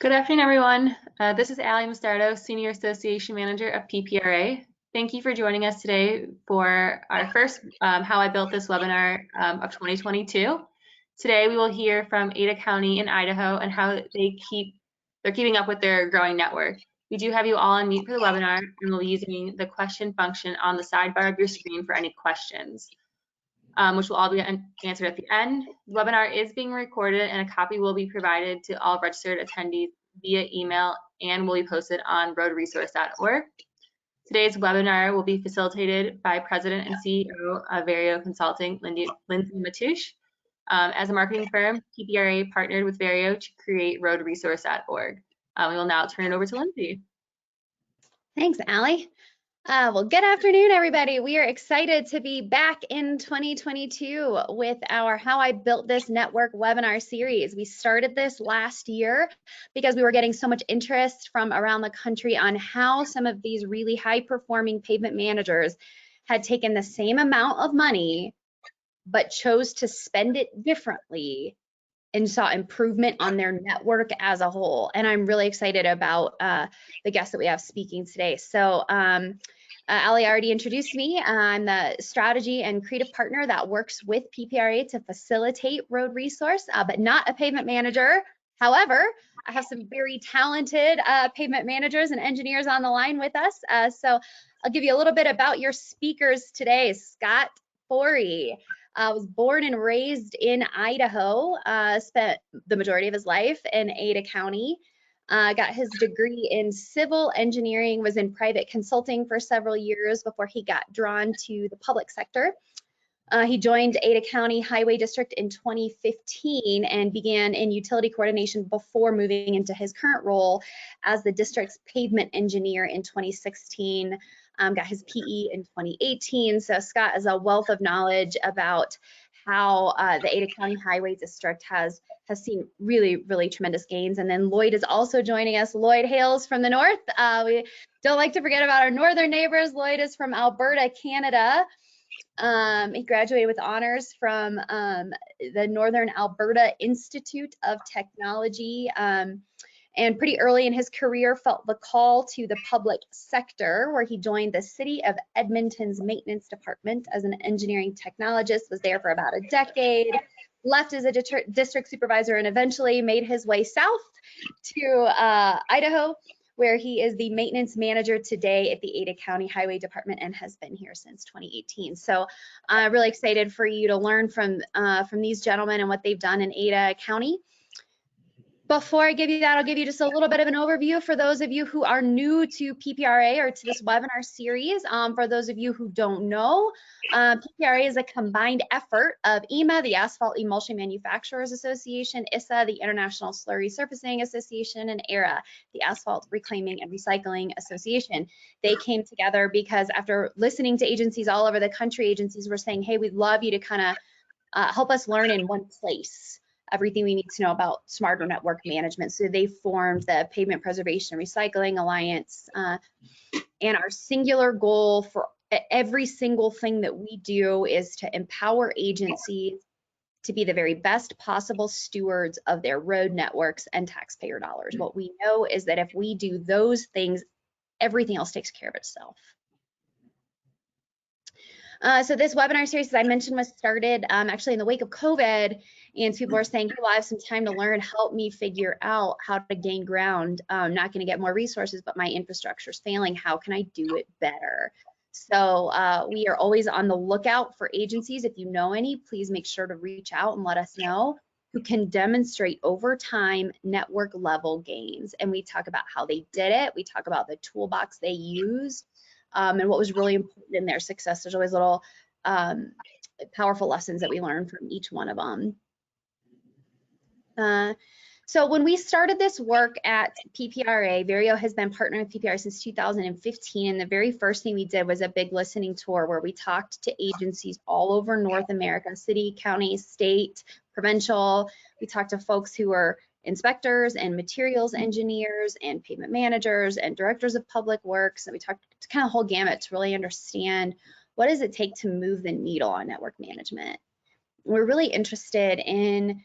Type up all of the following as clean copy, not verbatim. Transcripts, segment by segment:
Good afternoon, everyone. This is Allie Mostardo, Senior Association Manager of PPRA. Thank you for joining us today for our first How I Built This webinar of 2022. Today we will hear from Ada County in Idaho and how they're keeping up with their growing network. We do have you all on mute for the webinar, and we'll be using the question function on the sidebar of your screen for any questions, which will all be answered at the end. The webinar is being recorded and a copy will be provided to all registered attendees via email and will be posted on roadresource.org. Today's webinar will be facilitated by President and CEO of Vario Consulting, Lindsay Matoush. As a marketing firm, PPRA partnered with Vario to create roadresource.org. We will now turn it over to Lindsay. Thanks, Allie. Well, good afternoon, everybody. We are excited to be back in 2022 with our How I Built This Network webinar series. We started this last year because we were getting so much interest from around the country on how some of these really high-performing pavement managers had taken the same amount of money but chose to spend it differently and saw improvement on their network as a whole. And I'm really excited about the guests that we have speaking today. So Allie already introduced me. I'm the strategy and creative partner that works with PPRA to facilitate road resource, but not a pavement manager. However, I have some very talented pavement managers and engineers on the line with us. So I'll give you a little bit about your speakers today. Scott Forrey was born and raised in Idaho, spent the majority of his life in Ada County, got his degree in civil engineering, was in private consulting for several years before he got drawn to the public sector. He joined Ada County Highway District in 2015 and began in utility coordination before moving into his current role as the district's pavement engineer in 2016. Got his PE in 2018. So Scott is a wealth of knowledge about how the Ada County Highway District has seen really tremendous gains. And then Lloyd is also joining us. Lloyd hails from the north. We don't like to forget about our northern neighbors. Lloyd is from Alberta, Canada. He graduated with honors from the Northern Alberta Institute of Technology. And pretty early in his career felt the call to the public sector, where he joined the City of Edmonton's maintenance department as an engineering technologist, was there for about a decade, left as a district supervisor, and eventually made his way south to Idaho, where he is the maintenance manager today at the Ada County Highway Department and has been here since 2018. So I'm really excited for you to learn from these gentlemen and what they've done in Ada County. Before I give you that, I'll give you just a little bit of an overview for those of you who are new to PPRA or to this webinar series. For those of you who don't know, PPRA is a combined effort of EMA, the Asphalt Emulsion Manufacturers Association, ISSA, the International Slurry Surfacing Association, and ERA, the Asphalt Reclaiming and Recycling Association. They came together because after listening to agencies all over the country, agencies were saying, hey, we'd love you to kind of help us learn in one place everything we need to know about smarter network management. So they formed the Pavement Preservation and Recycling Alliance. And our singular goal for every single thing that we do is to empower agencies to be the very best possible stewards of their road networks and taxpayer dollars. What we know is that if we do those things, everything else takes care of itself. So this webinar series, as I mentioned, was started actually in the wake of COVID, and people are saying, well, I have some time to learn, help me figure out how to gain ground. I'm not going to get more resources, but my infrastructure is failing. How can I do it better? So we are always on the lookout for agencies. If you know any, please make sure to reach out and let us know, who can demonstrate over time network level gains. And we talk about how they did it. We talk about the toolbox they used. And what was really important in their success. There's always little powerful lessons that we learn from each one of them. So when we started this work at PPRA, Vario has been partnering with PPRA since 2015. And the very first thing we did was a big listening tour where we talked to agencies all over North America, city, county, state, provincial. We talked to folks who were inspectors and materials engineers and pavement managers and directors of public works. And we talked to kind of the whole gamut to really understand what does it take to move the needle on network management. We're really interested in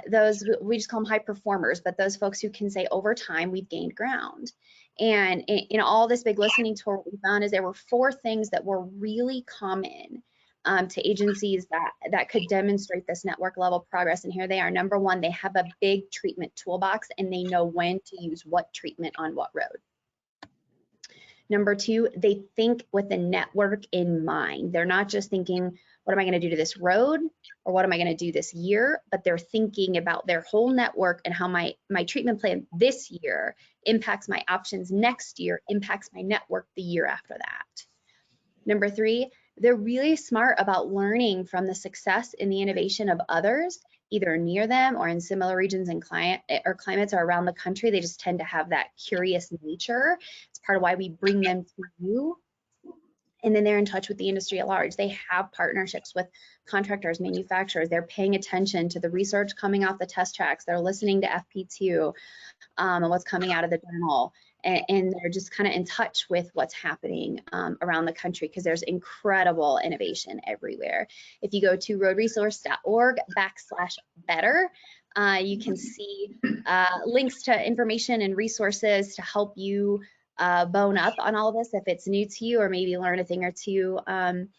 those, we just call them high performers, but those folks who can say over time we've gained ground. And in all this big listening tour, what we found is there were 4 things that were really common to agencies that could demonstrate this network level progress. And here they are. Number 1, they have a big treatment toolbox and they know when to use what treatment on what road. Number 2, they think with the network in mind. They're not just thinking, what am I going to do to this road or what am I going to do this year, but they're thinking about their whole network and how my treatment plan this year impacts my options next year, impacts my network the year after that. Number 3, they're really smart about learning from the success and the innovation of others, either near them or in similar regions and climates or around the country. They just tend to have that curious nature. It's part of why we bring them to you. And then they're in touch with the industry at large. They have partnerships with contractors, manufacturers. They're paying attention to the research coming off the test tracks. They're listening to FP2 and what's coming out of the journal. And they're just kind of in touch with what's happening around the country because there's incredible innovation everywhere. If you go to roadresource.org/better, you can see links to information and resources to help you bone up on all of this if it's new to you or maybe learn a thing or two. And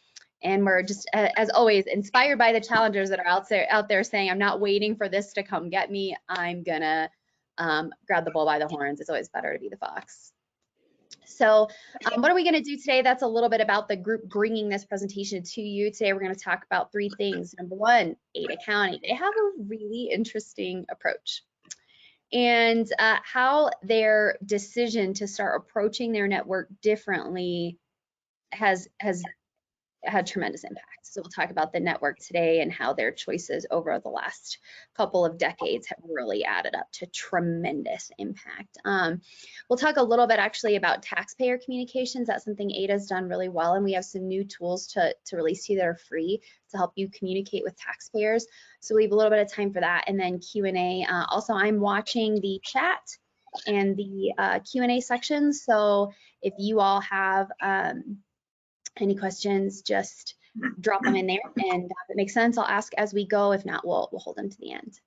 we're just, as always, inspired by the challengers that are out there saying, I'm not waiting for this to come get me. I'm gonna grab the bull by the horns. It's always better to be the fox. So what are we going to do today? That's a little bit about the group bringing this presentation to you. Today we're going to talk about 3 things. Number 1, Ada County. They have a really interesting approach. And how their decision to start approaching their network differently has had tremendous impact. So we'll talk about the network today and how their choices over the last couple of decades have really added up to tremendous impact. We'll talk a little bit actually about taxpayer communications. That's something Ada's done really well, and we have some new tools to release to you that are free to help you communicate with taxpayers. So we have a little bit of time for that, and then Q&A. Also, I'm watching the chat and the Q&A section. So if you all have any questions, just drop them in there, and if it makes sense, I'll ask as we go. If not, we'll hold them to the end.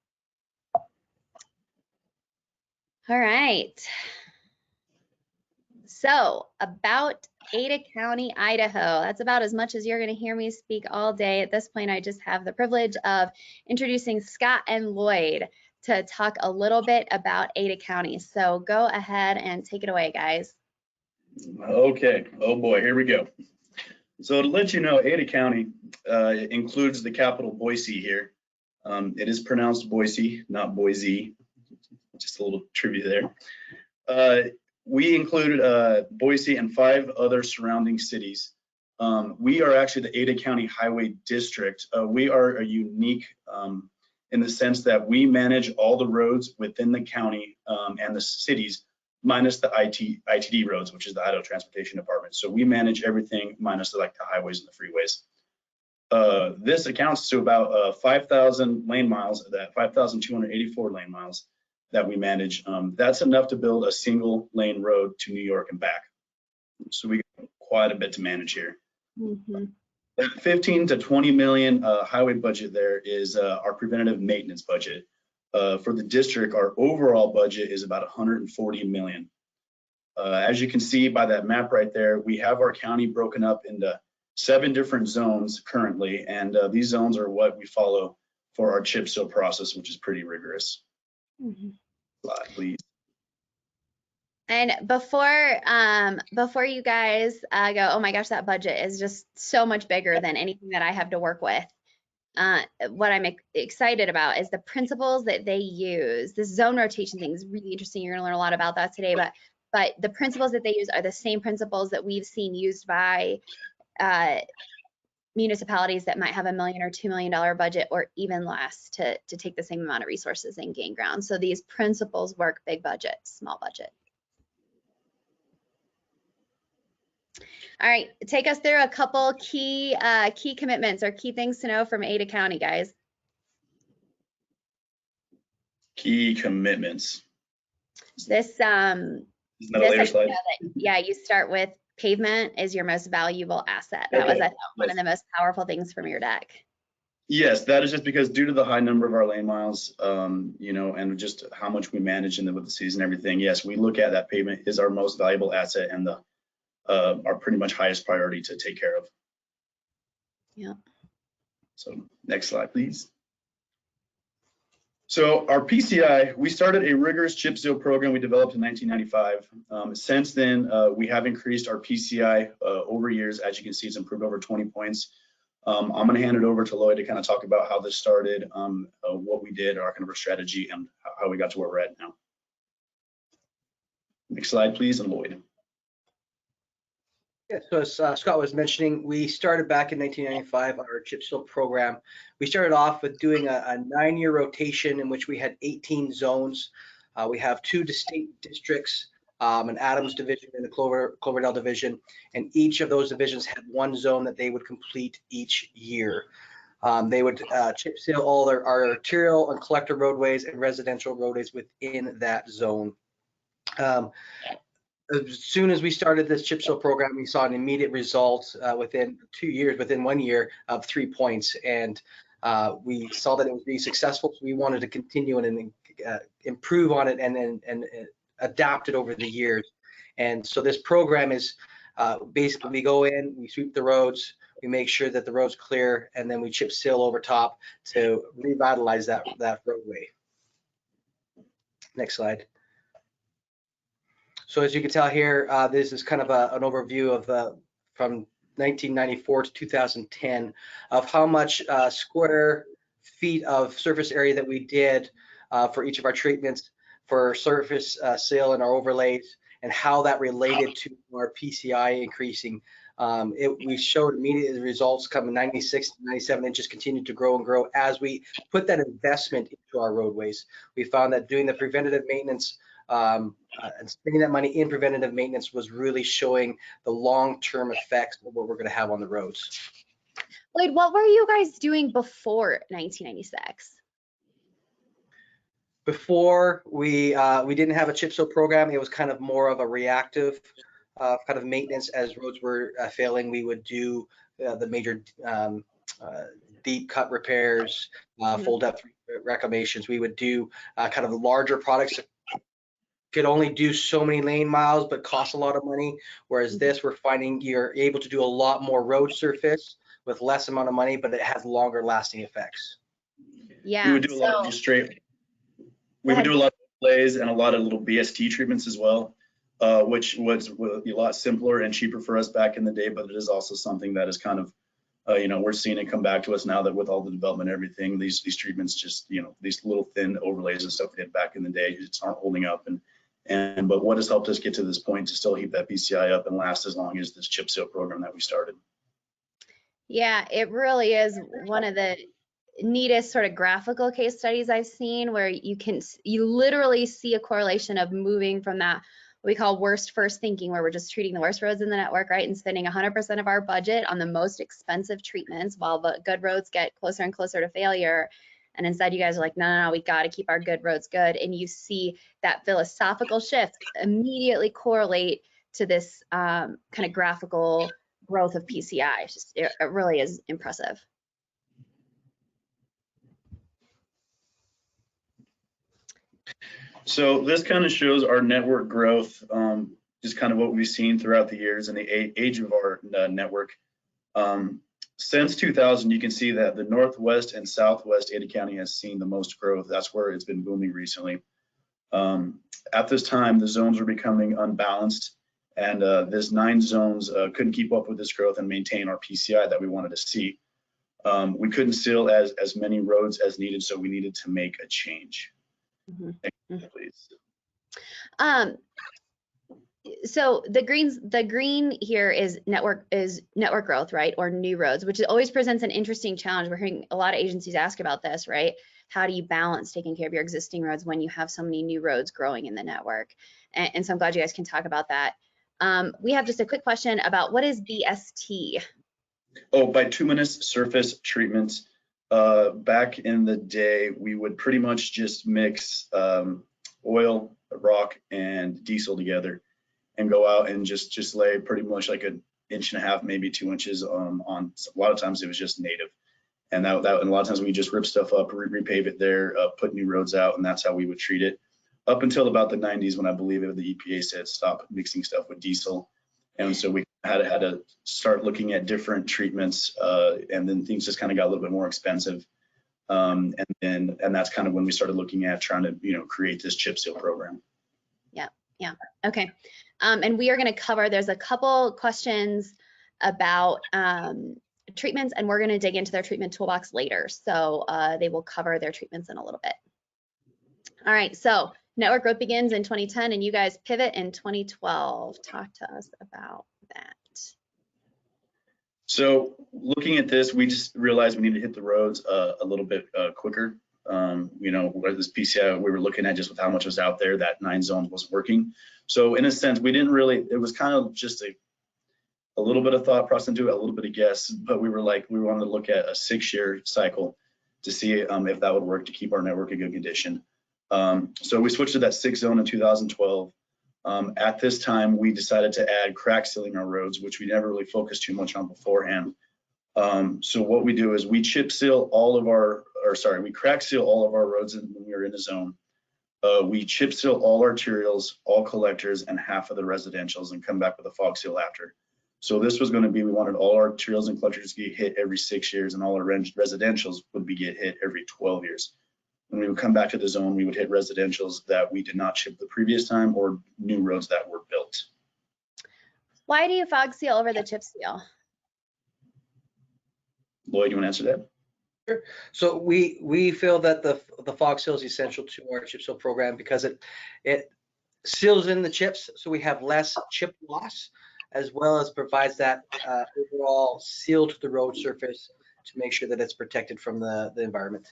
All right. So about Ada County, Idaho. That's about as much as you're going to hear me speak all day. At this point, I just have the privilege of introducing Scott and Lloyd to talk a little bit about Ada County. So go ahead and take it away, guys. Okay. Oh boy, here we go. So to let you know, Ada County includes the capital Boise here. It is pronounced Boise, not Boise. Just a little trivia there. We include Boise and 5 other surrounding cities. We are actually the Ada County Highway District. We are a unique in the sense that we manage all the roads within the county and the cities, minus the ITD roads, which is the Idaho Transportation Department. So we manage everything minus the highways and the freeways. This accounts to about 5,000 lane miles, that 5,284 lane miles that we manage. That's enough to build a single lane road to New York and back. So we got quite a bit to manage here. Mm-hmm. That 15 to 20 million highway budget there is our preventative maintenance budget. For the district, our overall budget is about 140 million. As you can see by that map right there, we have our county broken up into 7 different zones currently, and these zones are what we follow for our chip seal process, which is pretty rigorous. Mm-hmm. Slide, please. And before you guys go, oh my gosh, that budget is just so much bigger than anything that I have to work with. What I'm excited about is the principles that they use. This zone rotation thing is really interesting. You're going to learn a lot about that today, but the principles that they use are the same principles that we've seen used by municipalities that might have $1 million or $2 million budget or even less to take the same amount of resources and gain ground. So these principles work big budget, small budget. All right, take us through a couple key commitments or key things to know from Ada County, guys. Key commitments. This Isn't that a later slide? Yeah, you start with pavement is your most valuable asset. That was, I thought, one of the most powerful things from your deck. Yes, that is just because due to the high number of our lane miles, you know, and just how much we manage with the season and everything. Yes, we look at that pavement is our most valuable asset and the our pretty much highest priority to take care of. Yeah. So next slide, please. So our PCI, we started a rigorous chip seal program we developed in 1995. Since then, we have increased our PCI over years. As you can see, it's improved over 20 points. I'm going to hand it over to Lloyd to kind of talk about how this started, what we did, our kind of our strategy, and how we got to where we're at now. Next slide, please, and Lloyd. Yeah, so as Scott was mentioning, we started back in 1995 our chip seal program. We started off with doing a 9-year rotation in which we had 18 zones. We have 2 distinct districts, an Adams division and a Cloverdale division, and each of those divisions had 1 zone that they would complete each year. They would chip seal all our arterial and collector roadways and residential roadways within that zone. As soon as we started this chip seal program, we saw an immediate result within 2 years, within 1 year, of 3 points, and we saw that it was being successful. So we wanted to continue and improve on it and adapt it over the years. And so this program is basically we go in, we sweep the roads, we make sure that the road's clear, and then we chip seal over top to revitalize that roadway. Next slide. So as you can tell here, this is kind of an overview of from 1994 to 2010 of how much square feet of surface area that we did for each of our treatments for surface seal and our overlays, and how that related to our PCI increasing. We showed immediate results coming 96 to 97 inches, continued to grow and grow as we put that investment into our roadways. We found that doing the preventative maintenance and spending that money in preventative maintenance was really showing the long-term effects of what we're going to have on the roads. Lloyd, what were you guys doing before 1996? Before we didn't have a chip seal program. It was kind of more of a reactive kind of maintenance. As roads were failing, we would do the major deep cut repairs, full depth reclamations. We would do kind of larger products. Could only do so many lane miles but cost a lot of money, whereas this, we're finding you're able to do a lot more road surface with less amount of money, but it has longer lasting effects. Yeah, We would do a lot of just straight. We would do a lot of plays and a lot of little BST treatments as well, which was a lot simpler and cheaper for us back in the day, but it is also something that is kind of you know, we're seeing it come back to us now that with all the development and everything, these treatments just, you know, these little thin overlays and stuff we had back in the day just aren't holding up. But what has helped us get to this point to still keep that PCI up and last as long as this chip seal program that we started. Yeah, it really is one of the neatest sort of graphical case studies I've seen, where you literally see a correlation of moving from that what we call worst first thinking, where we're just treating the worst roads in the network, right, and spending 100% of our budget on the most expensive treatments while the good roads get closer and closer to failure. And instead you guys are like, no, we got to keep our good roads good. And you see that philosophical shift immediately correlate to this kind of graphical growth of PCI. It really is impressive. So this kind of shows our network growth, just kind of what we've seen throughout the years and the age of our network. Since 2000, you can see that the Northwest and Southwest Ada County has seen the most growth. That's where it's been booming recently. At this time, the zones were becoming unbalanced, and this 9 zones couldn't keep up with this growth and maintain our PCI that we wanted to see. We couldn't seal as many roads as needed, so we needed to make a change. Mm-hmm. Please. So the green here is network growth, right? Or new roads, which always presents an interesting challenge. We're hearing a lot of agencies ask about this, right? How do you balance taking care of your existing roads when you have so many new roads growing in the network? And so I'm glad you guys can talk about that. We have just a quick question about what is BST? Oh, bituminous surface treatments. Back in the day, we would pretty much just mix oil, rock, and diesel together and go out and just lay pretty much like 1.5 inches, maybe 2 inches on. A lot of times it was just native, And and a lot of times we just rip stuff up, repave it there, put new roads out, and that's how we would treat it. Up until about the 90s, when I believe the EPA said stop mixing stuff with diesel. And so we had to start looking at different treatments, and then things just kind of got a little bit more expensive. And that's kind of when we started looking at trying to, create this chip seal program. Yeah. Okay. And we are going to cover, there's a couple questions about treatments, and we're going to dig into their treatment toolbox later. So they will cover their treatments in a little bit. All right. So network growth begins in 2010 and you guys pivot in 2012. Talk to us about that. So looking at this, we just realized we need to hit the roads a little bit quicker. With this PCI, we were looking at just with how much was out there, that 9 zones wasn't working. So in a sense, we didn't really, it was kind of just a little bit of thought process into it, a little bit of guess, but we wanted to look at a 6-year cycle to see if that would work to keep our network in good condition. So we switched to that 6 zone in 2012. At this time, we decided to add crack sealing our roads, which we never really focused too much on beforehand. So what we do is we crack seal all of our roads when we were in the zone. We chip seal all arterials, all collectors, and half of the residentials, and come back with a fog seal after. So this was going to be, we wanted all our arterials and collectors to get hit every 6 years, and all our residentials would get hit every 12 years. When we would come back to the zone, we would hit residentials that we did not chip the previous time, or new roads that were built. Why do you fog seal over the chip seal? Lloyd, you want to answer that? Sure. So we feel that the fog seal is essential to our chip seal program because it seals in the chips, so we have less chip loss, as well as provides that overall seal to the road surface to make sure that it's protected from the environment.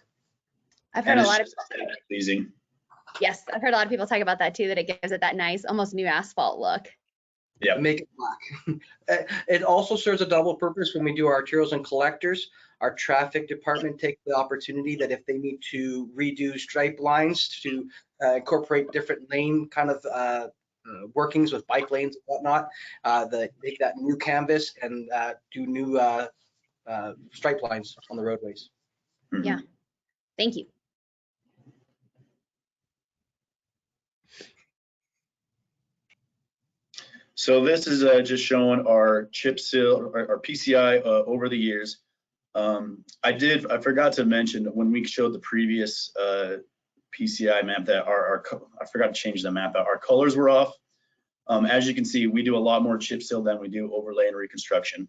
I've heard a lot of pleasing. Yes, I've heard a lot of people talk about that too, that it gives it that nice, almost new asphalt look. Yeah. Make it black. It also serves a double purpose when we do our arterials and collectors. Our traffic department takes the opportunity that if they need to redo stripe lines to incorporate different lane kind of workings with bike lanes and whatnot, they take that new canvas and do new stripe lines on the roadways. Mm-hmm. Yeah, thank you. So this is just showing our chip seal, our PCI over the years. I forgot to mention when we showed the previous PCI map that I forgot to change the map. Our colors were off. As you can see, we do a lot more chip seal than we do overlay and reconstruction.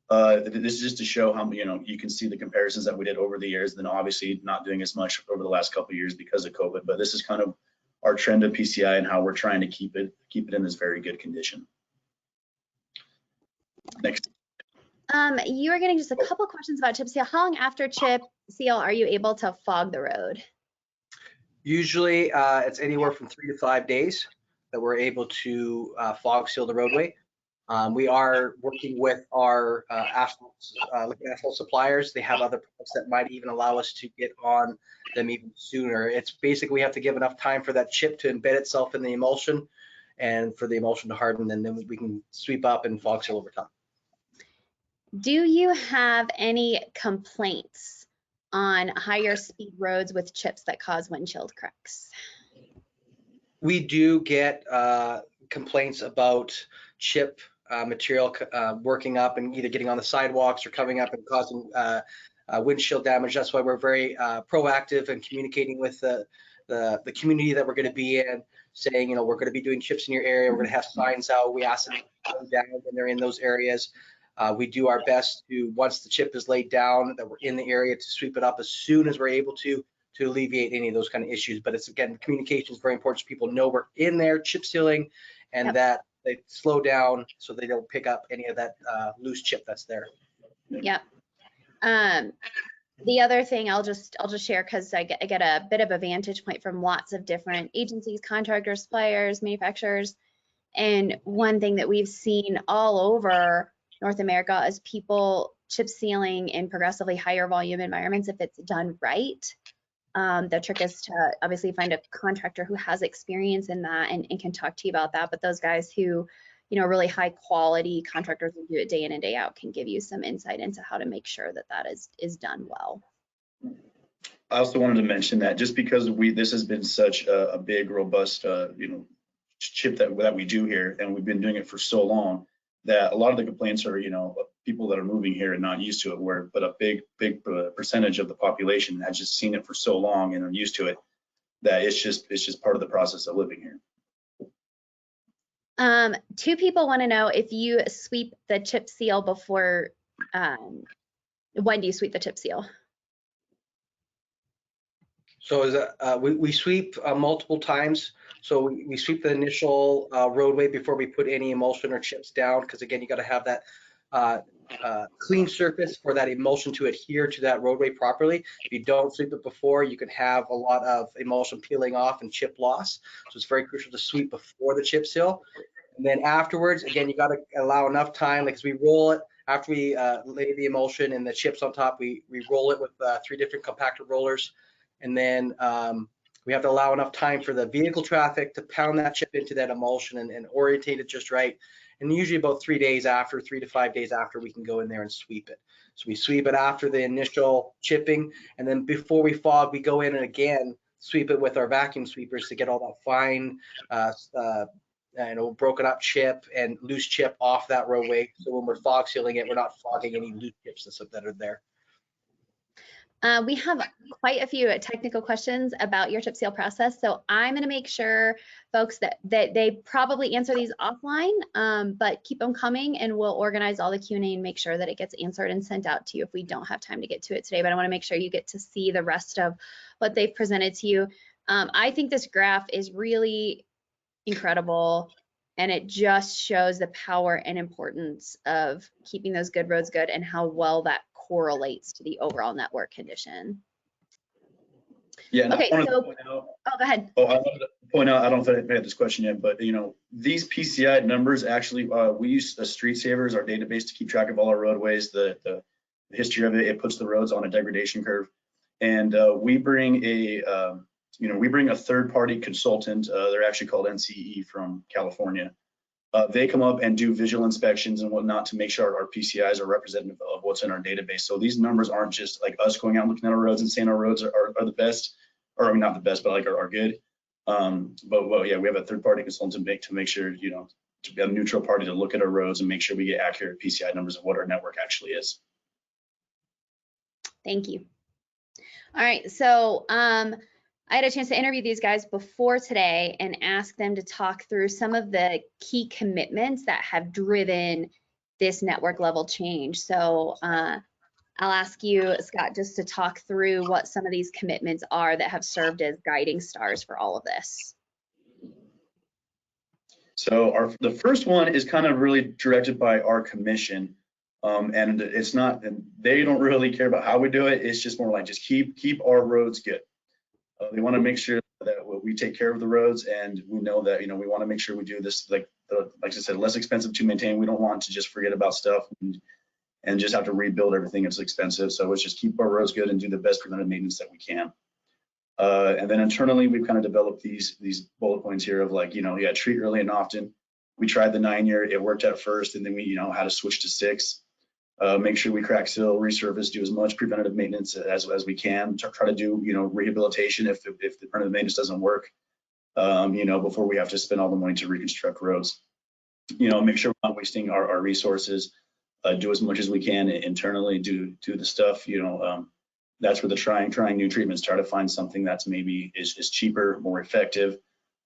This is just to show how, you can see the comparisons that we did over the years, then obviously not doing as much over the last couple of years because of COVID, but this is kind of our trend of PCI and how we're trying to keep it in this very good condition. Next. You are getting just a couple questions about chip seal. How long after chip seal are you able to fog the road? Usually it's anywhere from 3 to 5 days that we're able to fog seal the roadway. We are working with our asphalt suppliers. They have other products that might even allow us to get on them even sooner. It's basically we have to give enough time for that chip to embed itself in the emulsion and for the emulsion to harden, and then we can sweep up and fog seal over time. Do you have any complaints on higher speed roads with chips that cause windshield cracks? We do get complaints about chip material working up and either getting on the sidewalks or coming up and causing windshield damage. That's why we're very proactive in communicating with the community that we're going to be in, saying, we're going to be doing chips in your area. We're going to have signs out. We ask them to go down when they're in those areas. We do our best to, once the chip is laid down, that we're in the area, to sweep it up as soon as we're able to alleviate any of those kind of issues. But it's, again, communication is very important, so people know we're in there chip sealing, and that they slow down so they don't pick up any of that loose chip that's there. Yep. The other thing I'll just share, because I get a bit of a vantage point from lots of different agencies, contractors, suppliers, manufacturers, and one thing that we've seen all over North America is people chip sealing in progressively higher volume environments if it's done right. The trick is to obviously find a contractor who has experience in that and can talk to you about that. But those guys who a really high quality contractors who do it day in and day out can give you some insight into how to make sure that that is done well. I also wanted to mention that just because this has been such a big, robust, chip that we do here, and we've been doing it for so long, that a lot of the complaints are, people that are moving here and not used to it, but a big percentage of the population has just seen it for so long and are used to it, that it's just part of the process of living here. Two people want to know if you sweep the chip seal before, when do you sweep the chip seal? So is that, we sweep multiple times. So we sweep the initial roadway before we put any emulsion or chips down, because again, you got to have that clean surface for that emulsion to adhere to that roadway properly. If you don't sweep it before, you can have a lot of emulsion peeling off and chip loss. So it's very crucial to sweep before the chip seal. And then afterwards, again, you got to allow enough time, like as we roll it, after we lay the emulsion and the chips on top, we roll it with 3 different compactor rollers. And then we have to allow enough time for the vehicle traffic to pound that chip into that emulsion and orientate it just right. And usually about 3 to 5 days after, we can go in there and sweep it. So we sweep it after the initial chipping, and then before we fog, we go in and again sweep it with our vacuum sweepers to get all that fine, broken up chip and loose chip off that roadway. So when we're fog sealing it, we're not fogging any loose chips that are there. We have quite a few technical questions about your chip seal process, so I'm going to make sure, folks, that they probably answer these offline, but keep them coming, and we'll organize all the Q&A and make sure that it gets answered and sent out to you if we don't have time to get to it today. But I want to make sure you get to see the rest of what they've presented to you. I think this graph is really incredible, and it just shows the power and importance of keeping those good roads good and how well that correlates to the overall network condition. Yeah. Okay, so go ahead. I wanted to point out, I don't know if I had this question yet, but these PCI numbers actually, we use Street Savers, our database, to keep track of all our roadways, the history of it. It puts the roads on a degradation curve, and we bring a third-party consultant. They're actually called NCE from California. They come up and do visual inspections and whatnot to make sure our PCIs are representative of what's in our database. So these numbers aren't just like us going out and looking at our roads and saying our roads are the best, or I mean, not the best, but like are good. But yeah, we have a third-party consultant to make sure, to be a neutral party to look at our roads and make sure we get accurate PCI numbers of what our network actually is. Thank you. All right, so I had a chance to interview these guys before today and ask them to talk through some of the key commitments that have driven this network level change. So I'll ask you, Scott, just to talk through what some of these commitments are that have served as guiding stars for all of this. So the first one is kind of really directed by our commission. And it's not, and they don't really care about how we do it. It's just more like just keep our roads good. They want to make sure that we take care of the roads, and we know that we want to make sure we do this like I said, less expensive to maintain. We don't want to just forget about stuff and just have to rebuild everything. It's expensive, so let's just keep our roads good and do the best preventive maintenance that we can. And then internally, we've kind of developed these bullet points here of like treat early and often. We tried the 9-year, it worked at first, and then we had to switch to 6. Make sure we crack seal, resurface, do as much preventative maintenance as we can. Try to do rehabilitation if the preventative maintenance doesn't work. Before we have to spend all the money to reconstruct roads. Make sure we're not wasting our resources. Do as much as we can internally. Do the stuff. That's where the trying new treatments. Try to find something that's maybe is cheaper, more effective.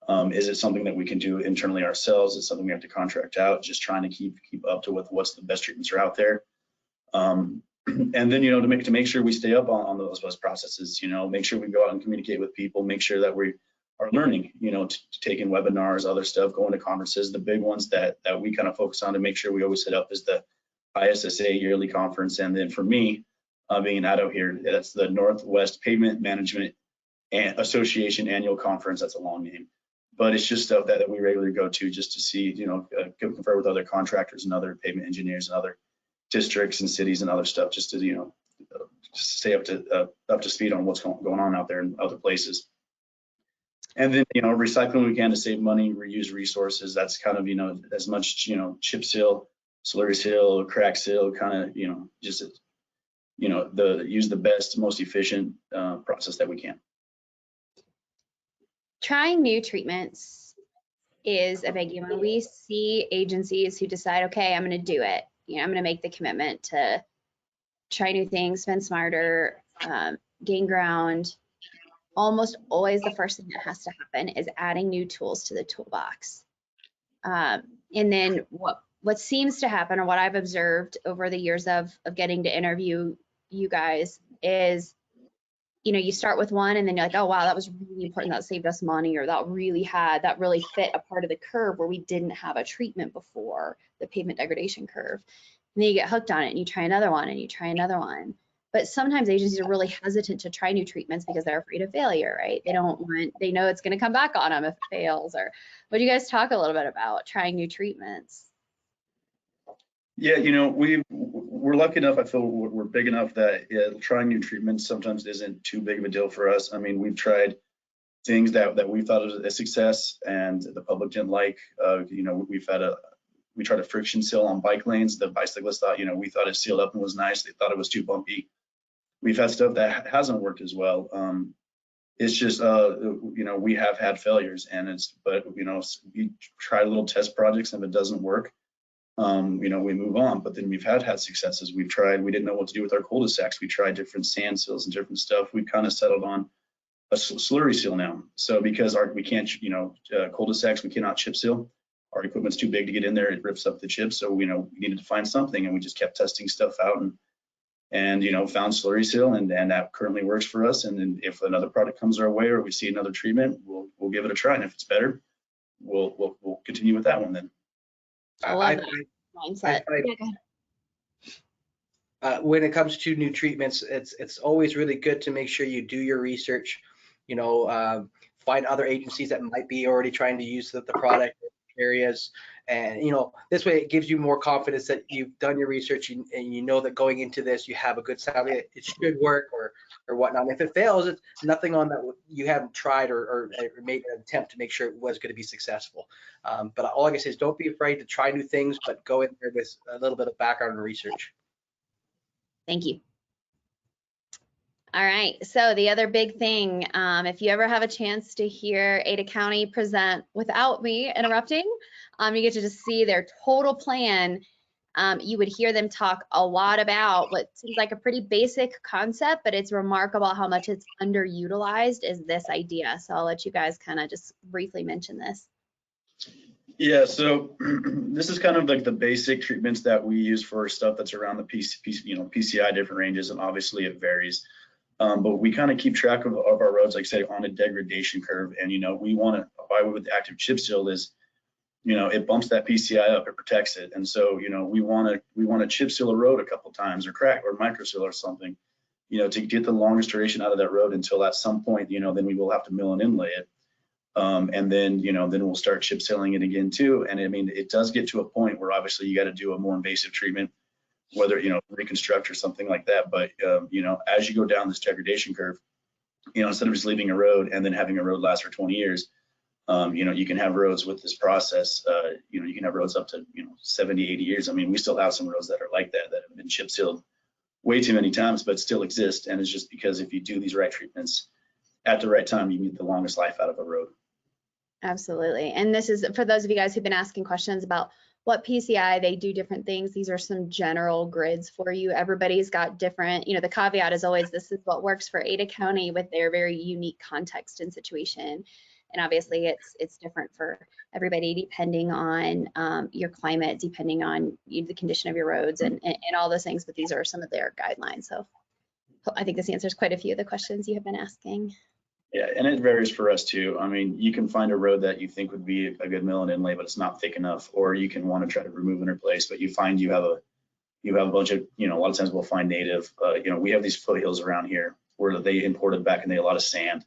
Is it something that we can do internally ourselves? Is it something we have to contract out? Just trying to keep up to what's the best treatments are out there. And then to make sure we stay up on those processes. Make sure we go out and communicate with people. Make sure that we are learning. Taking webinars, other stuff, going to conferences. The big ones that we kind of focus on to make sure we always hit up is the ISSA yearly conference, and then for me, being in Idaho here, that's the Northwest Pavement Management Association annual conference. That's a long name, but it's just stuff that we regularly go to just to see, confer with other contractors and other pavement engineers and other districts and cities and other stuff, just to just stay up to speed on what's going on out there in other places. And then, recycling we can to save money, reuse resources. That's kind of, as much, chip seal, slurry seal, crack seal, kind of, just, use the best, most efficient process that we can. Trying new treatments is a biggie. When we see agencies who decide, okay, I'm going to do it, I'm going to make the commitment to try new things, spend smarter, gain ground, almost always the first thing that has to happen is adding new tools to the toolbox. And then what seems to happen, or what I've observed over the years of getting to interview you guys, is you start with one and then you're like, oh wow, that was really important, that saved us money, or that really fit a part of the curve where we didn't have a treatment before, the pavement degradation curve. And then you get hooked on it and you try another one and you try another one. But sometimes agencies are really hesitant to try new treatments because they're afraid of failure, right? They know it's going to come back on them if it fails. Or what do you guys talk a little bit about trying new treatments? Yeah, we're lucky enough, I feel we're big enough that trying new treatments sometimes isn't too big of a deal for us. I mean, we've tried things that we thought was a success and the public didn't like. We tried a friction seal on bike lanes. The bicyclists thought, we thought it sealed up and was nice. They thought it was too bumpy. We've had stuff that hasn't worked as well. It's just, we have had failures, but we try little test projects, and if it doesn't work, we move on. But then we've had successes. We didn't know what to do with our cul-de-sacs. We tried different sand seals and different stuff. We've kind of settled on a slurry seal now. So because we can't, cul-de-sacs, we cannot chip seal. Our equipment's too big to get in there. It rips up the chips. So, we needed to find something, and we just kept testing stuff out and found slurry seal, and that currently works for us. And then if another product comes our way or we see another treatment, we'll give it a try. And if it's better, we'll continue with that one then. I love that mindset. When it comes to new treatments, it's always really good to make sure you do your research, find other agencies that might be already trying to use the product areas. And, this way it gives you more confidence that you've done your research and you know that going into this, you have a good sound, it should work or whatnot. And if it fails, it's nothing on that you haven't tried or made an attempt to make sure it was going to be successful. But all I can say is don't be afraid to try new things, but go in there with a little bit of background and research. Thank you. All right, so the other big thing, if you ever have a chance to hear Ada County present without me interrupting, you get to just see their total plan. You would hear them talk a lot about what seems like a pretty basic concept, but it's remarkable how much it's underutilized, is this idea. So I'll let you guys kind of just briefly mention this. Yeah, so this is kind of like the basic treatments that we use for stuff that's around the PCI different ranges, and obviously it varies. But we kind of keep track of our roads, like I say, on a degradation curve. And, we want to, why with the active chip seal is, it bumps that PCI up, it protects it. And so, we want to chip seal a road a couple times, or crack or micro seal or something, to get the longest duration out of that road until at some point, then we will have to mill and inlay it. And then, then we'll start chip sealing it again too. And I mean, it does get to a point where obviously you got to do a more invasive treatment, whether, reconstruct or something like that. But, as you go down this degradation curve, instead of just leaving a road and then having a road last for 20 years, you can have roads with this process, you can have roads up to, 70, 80 years. I mean, we still have some roads that are like that have been chip sealed way too many times, but still exist. And it's just because if you do these right treatments at the right time, you get the longest life out of a road. Absolutely. And this is for those of you guys who've been asking questions about what PCI, they do different things. These are some general grids for you. Everybody's got different, the caveat is always, this is what works for Ada County with their very unique context and situation. And obviously it's different for everybody depending on your climate, depending on the condition of your roads and all those things, but these are some of their guidelines. So I think this answers quite a few of the questions you have been asking. Yeah, and it varies for us too. I mean, you can find a road that you think would be a good mill and inlay, but it's not thick enough, or you can want to try to remove and replace, but you find you have a bunch of, a lot of times we'll find native, we have these foothills around here where they imported back in the day a lot of sand.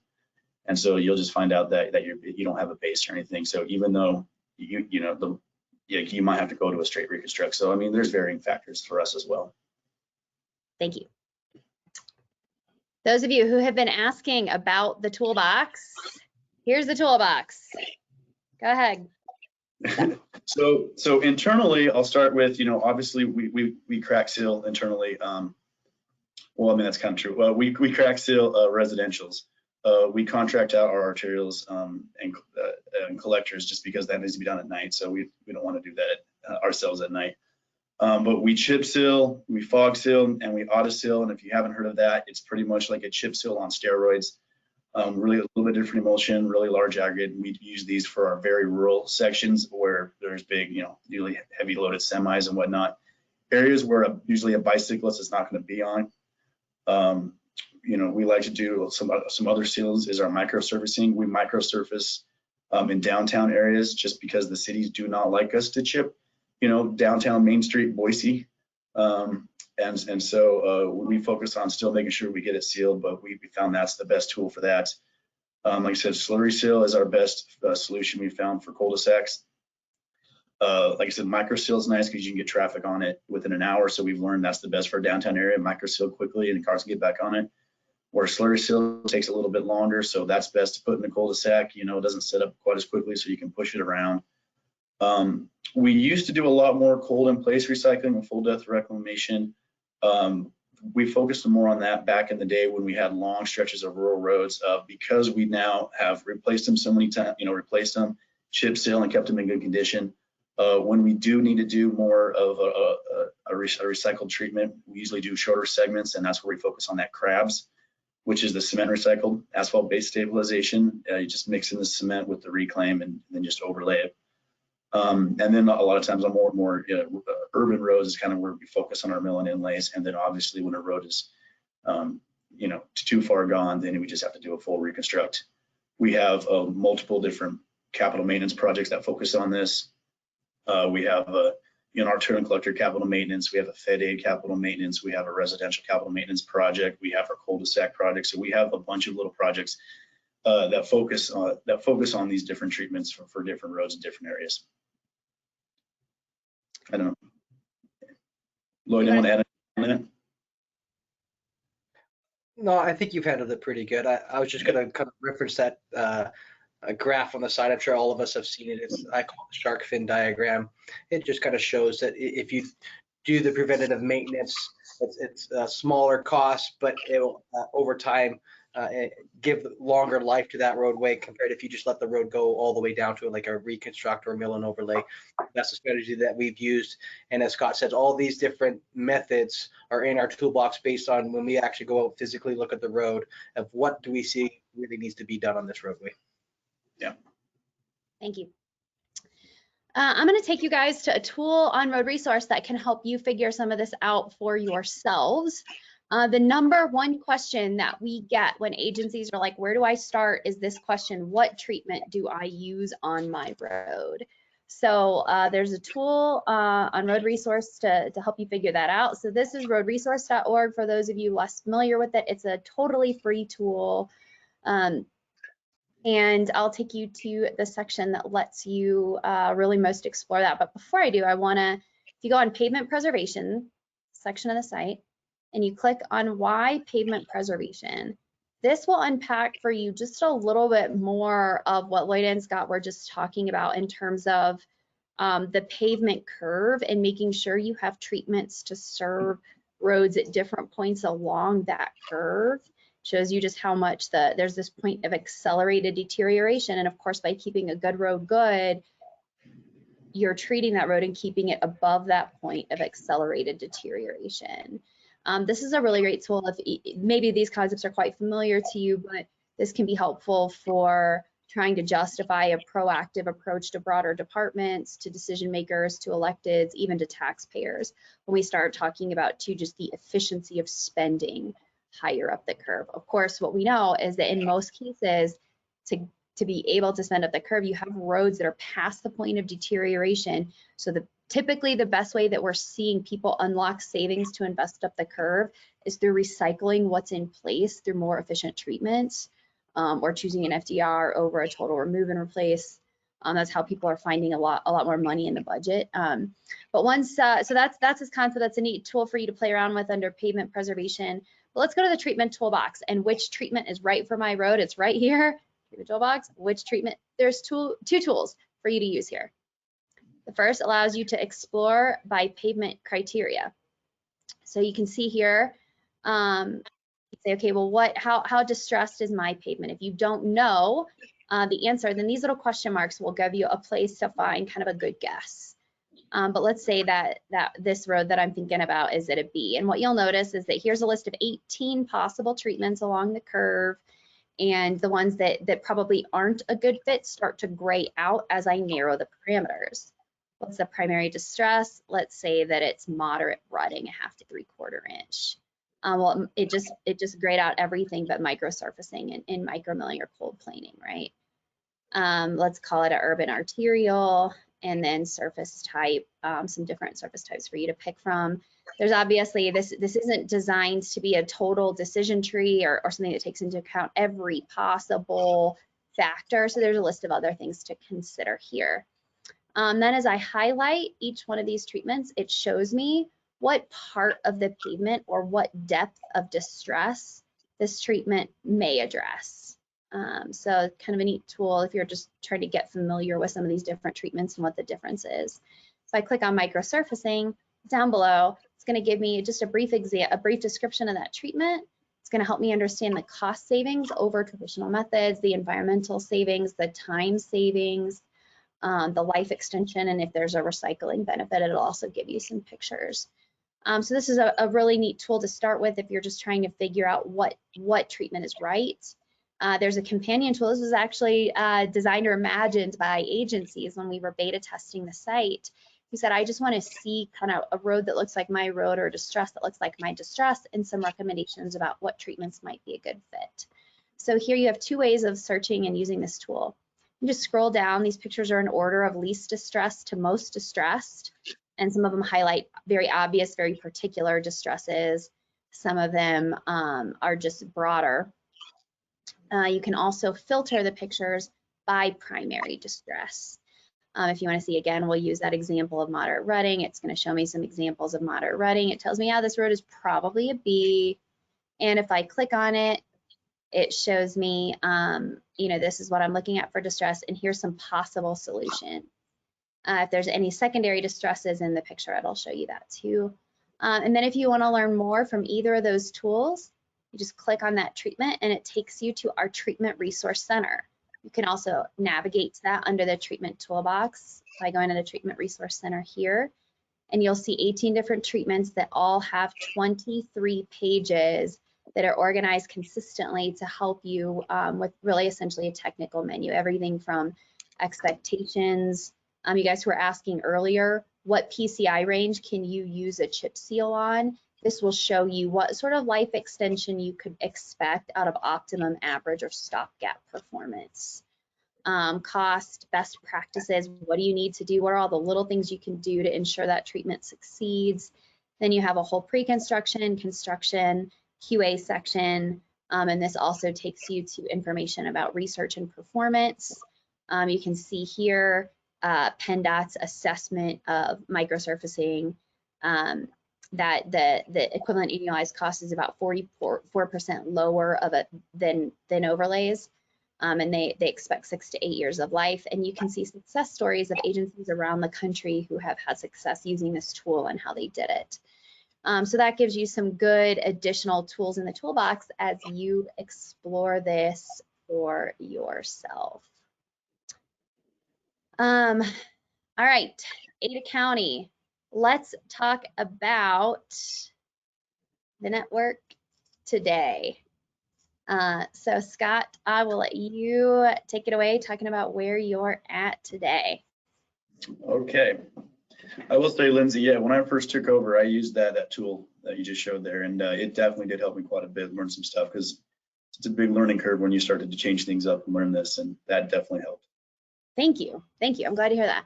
And so you'll just find out that you don't have a base or anything. So even though you might have to go to a straight reconstruct. So, I mean, there's varying factors for us as well. Thank you. Those of you who have been asking about the toolbox, Here's the toolbox. Go ahead. So internally, I'll start with, obviously we crack seal internally. Well, I mean, that's kind of true. We crack seal residentials. We contract out our arterials and collectors just because that needs to be done at night. So we don't want to do that ourselves at night. But we chip seal, we fog seal, and we auto seal. And if you haven't heard of that, it's pretty much like a chip seal on steroids. Really a little bit different emulsion, really large aggregate. We use these for our very rural sections where there's big, usually heavy loaded semis and whatnot. Areas where usually a bicyclist is not going to be on. We like to do some other seals is our micro surfacing. We micro surface in downtown areas just because the cities do not like us to chip, downtown Main Street, Boise. And so we focus on still making sure we get it sealed, but we found that's the best tool for that. Like I said, slurry seal is our best solution we found for cul-de-sacs. Like I said, micro seal is nice because you can get traffic on it within an hour. So we've learned that's the best for a downtown area. Micro seal quickly and cars can get back on it. Where slurry seal takes a little bit longer, so that's best to put in the cul-de-sac. It doesn't set up quite as quickly, so you can push it around. We used to do a lot more cold in place recycling and full depth reclamation. We focused more on that back in the day when we had long stretches of rural roads. Because we now have replaced them so many times, replaced them, chip seal, and kept them in good condition. When we do need to do more of a recycled treatment, we usually do shorter segments, and that's where we focus on that crabs, which is the cement recycled asphalt-based stabilization. You just mix in the cement with the reclaim and then just overlay it. And then a lot of times on more urban roads is kind of where we focus on our mill and inlays. And then obviously when a road is, too far gone, then we just have to do a full reconstruct. We have multiple different capital maintenance projects that focus on this. We have our turn and collector capital maintenance. We have a Fed aid capital maintenance. We have a residential capital maintenance project. We have our cul-de-sac project. So we have a bunch of little projects that focus on these different treatments for different roads in different areas. I don't know. Lloyd, you want to add a minute? No, I think you've handled it pretty good. I was just going to kind of reference that a graph on the side. I'm sure all of us have seen it. I call it the shark fin diagram. It just kind of shows that if you do the preventative maintenance, it's a smaller cost, but it will over time give longer life to that roadway compared if you just let the road go all the way down to like a reconstruct or mill and overlay. That's the strategy that we've used. And as Scott said, all these different methods are in our toolbox based on when we actually go out physically look at the road of what do we see really needs to be done on this roadway. Yeah. Thank you. I'm going to take you guys to a tool on Road Resource that can help you figure some of this out for yourselves. The number one question that we get when agencies are like, where do I start, is this question: what treatment do I use on my road? So there's a tool on Road Resource to help you figure that out. So this is roadresource.org. For those of you less familiar with it, it's a totally free tool. And I'll take you to the section that lets you really most explore that. But before I do, I want to, if you go on Pavement Preservation section of the site, and you click on Why Pavement Preservation, this will unpack for you just a little bit more of what Lloyd and Scott were just talking about in terms of the pavement curve and making sure you have treatments to serve roads at different points along that curve. Shows you just how much there's this point of accelerated deterioration. And of course, by keeping a good road good, you're treating that road and keeping it above that point of accelerated deterioration. This is a really great tool. If maybe these concepts are quite familiar to you, but this can be helpful for trying to justify a proactive approach to broader departments, to decision makers, to electeds, even to taxpayers, when we start talking about just the efficiency of spending higher up the curve. Of course, what we know is that in most cases, to be able to spend up the curve, you have roads that are past the point of deterioration. So typically the best way that we're seeing people unlock savings to invest up the curve is through recycling what's in place through more efficient treatments, or choosing an FDR over a total remove and replace. That's how people are finding a lot more money in the budget. But once, so that's this concept. That's a neat tool for you to play around with under pavement preservation. But let's go to the treatment toolbox and which treatment is right for my road. It's right here. Pavement Toolbox, which treatment? There's two tools for you to use here. The first allows you to explore by pavement criteria. So you can see here, you say, okay, well, how distressed is my pavement? If you don't know the answer, then these little question marks will give you a place to find kind of a good guess. But let's say that this road that I'm thinking about is at a B. And what you'll notice is that here's a list of 18 possible treatments along the curve. And the ones that probably aren't a good fit start to gray out as I narrow the parameters. What's the primary distress? Let's say that it's moderate rutting, 1/2 to 3/4 inch. Well, it just grayed out everything but microsurfacing and micromilling or cold planing, right? Let's call it an urban arterial, and then surface type, some different surface types for you to pick from. There's obviously, this isn't designed to be a total decision tree or something that takes into account every possible factor. So there's a list of other things to consider here. Then as I highlight each one of these treatments, it shows me what part of the pavement or what depth of distress this treatment may address. So kind of a neat tool if you're just trying to get familiar with some of these different treatments and what the difference is. If I click on microsurfacing, down below, it's going to give me just a brief description of that treatment. It's going to help me understand the cost savings over traditional methods, the environmental savings, the time savings, the life extension, and if there's a recycling benefit, it'll also give you some pictures. So this is a really neat tool to start with if you're just trying to figure out what treatment is right. There's a companion tool. This was actually designed or imagined by agencies when we were beta testing the site. Who said, I just want to see kind of a road that looks like my road or a distress that looks like my distress and some recommendations about what treatments might be a good fit. So here you have 2 ways of searching and using this tool. You just scroll down. These pictures are in order of least distressed to most distressed. And some of them highlight very obvious, very particular distresses. Some of them are just broader. You can also filter the pictures by primary distress. If you want to see, again, we'll use that example of moderate rutting. It's going to show me some examples of moderate rutting. It tells me, yeah, this road is probably a B. And if I click on it, it shows me, this is what I'm looking at for distress, and here's some possible solution. If there's any secondary distresses in the picture, it'll show you that too. And then if you want to learn more from either of those tools, you just click on that treatment and it takes you to our treatment resource center. You can also navigate to that under the treatment toolbox by going to the treatment resource center here, and you'll see 18 different treatments that all have 23 pages that are organized consistently to help you with really essentially a technical menu, everything from expectations. You guys were asking earlier, what PCI range can you use a chip seal on? This will show you what sort of life extension you could expect out of optimum, average, or stopgap performance. Cost, best practices, what do you need to do? What are all the little things you can do to ensure that treatment succeeds? Then you have a whole pre-construction, construction, QA section, and this also takes you to information about research and performance. You can see here PennDOT's assessment of microsurfacing, that the equivalent annualized cost is about 44% lower of it than overlays, and they expect 6 to 8 years of life. And you can see success stories of agencies around the country who have had success using this tool and how they did it. So that gives you some good additional tools in the toolbox as you explore this for yourself. All right, Ada County. Let's talk about the network today. So Scott, I will let you take it away talking about where you're at today. Okay. I will say, Lindsay, yeah, when I first took over, I used that tool that you just showed there, and it definitely did help me quite a bit, learn some stuff, because it's a big learning curve when you started to change things up and learn this, and that definitely helped. Thank you. Thank you. I'm glad to hear that.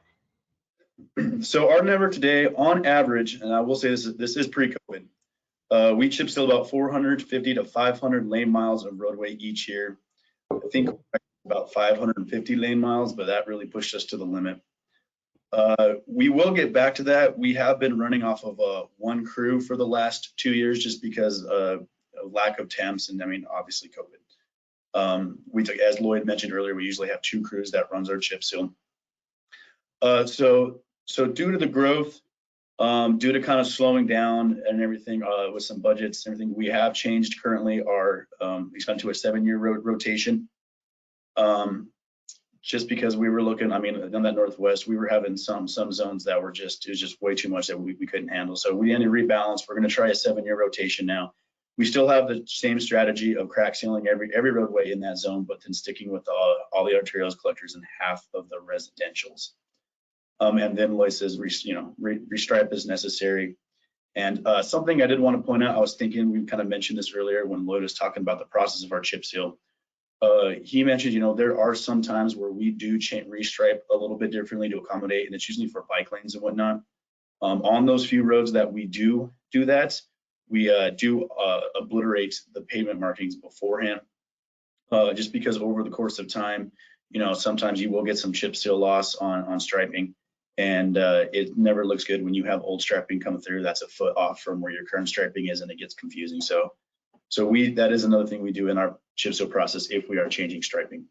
So our network today, on average, and I will say this is pre-COVID, we chip seal about 450 to 500 lane miles of roadway each year. I think about 550 lane miles, but that really pushed us to the limit. We will get back to that. We have been running off of one crew for the last 2 years just because of lack of temps and, I mean, obviously COVID. We took, as Lloyd mentioned earlier, we usually have 2 crews that runs our chip seal. So due to the growth, due to kind of slowing down and everything, with some budgets and everything, we have changed currently our, we spent to a 7-year rotation. Just because we were looking, I mean, on that Northwest, we were having some zones that were just, it was just way too much that we couldn't handle. So we ended rebalance. We're going to try a 7-year rotation now. We still have the same strategy of crack sealing every roadway in that zone, but then sticking with all the arterials, collectors, and half of the residentials. And then Lloyd says, restripe as necessary. And something I did want to point out, I was thinking, we kind of mentioned this earlier when Lloyd was talking about the process of our chip seal. He mentioned, there are some times where we do restripe a little bit differently to accommodate, and it's usually for bike lanes and whatnot. On those few roads that we do that, we do obliterate the pavement markings beforehand, just because over the course of time, sometimes you will get some chip seal loss on striping, and it never looks good when you have old striping come through that's a foot off from where your current striping is, and it gets confusing. So that is another thing we do in our chip seal process if we are changing striping.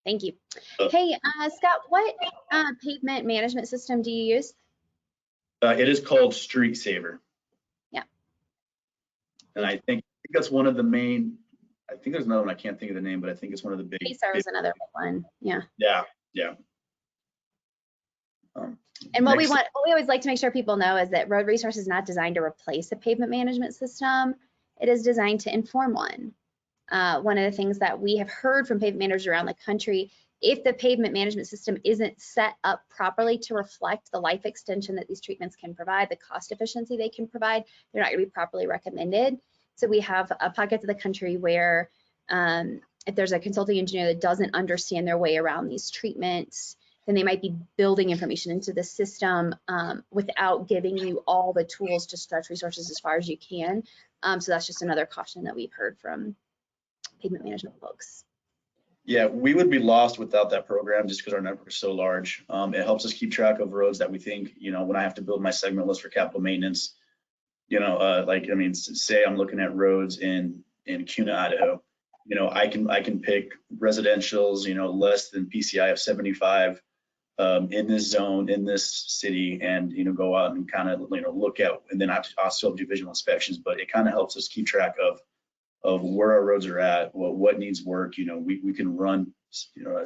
Thank you. Hey, Scott, what pavement management system do you use? It is called Street Saver. Yeah. And I think that's one of the main, I think there's another one, I can't think of the name, but I think it's one of the big. Pacer is another one. Yeah. Yeah. And what we always like to make sure people know is that Road Resource is not designed to replace a pavement management system. It is designed to inform one. One of the things that we have heard from pavement managers around the country, if the pavement management system isn't set up properly to reflect the life extension that these treatments can provide, the cost efficiency they can provide, they're not going to be properly recommended. So we have pockets of the country where if there's a consulting engineer that doesn't understand their way around these treatments, then they might be building information into the system without giving you all the tools to stretch resources as far as you can. So that's just another caution that we've heard from pavement management folks. Yeah, we would be lost without that program just because our network is so large. It helps us keep track of roads that we think, when I have to build my segment list for capital maintenance, say I'm looking at roads in Kuna, Idaho, I can pick residentials, less than PCI of 75 in this zone, in this city, and, go out and kind of, look at, and then I'll still do visual inspections, but it kind of helps us keep track of where our roads are at, what needs work. We can run,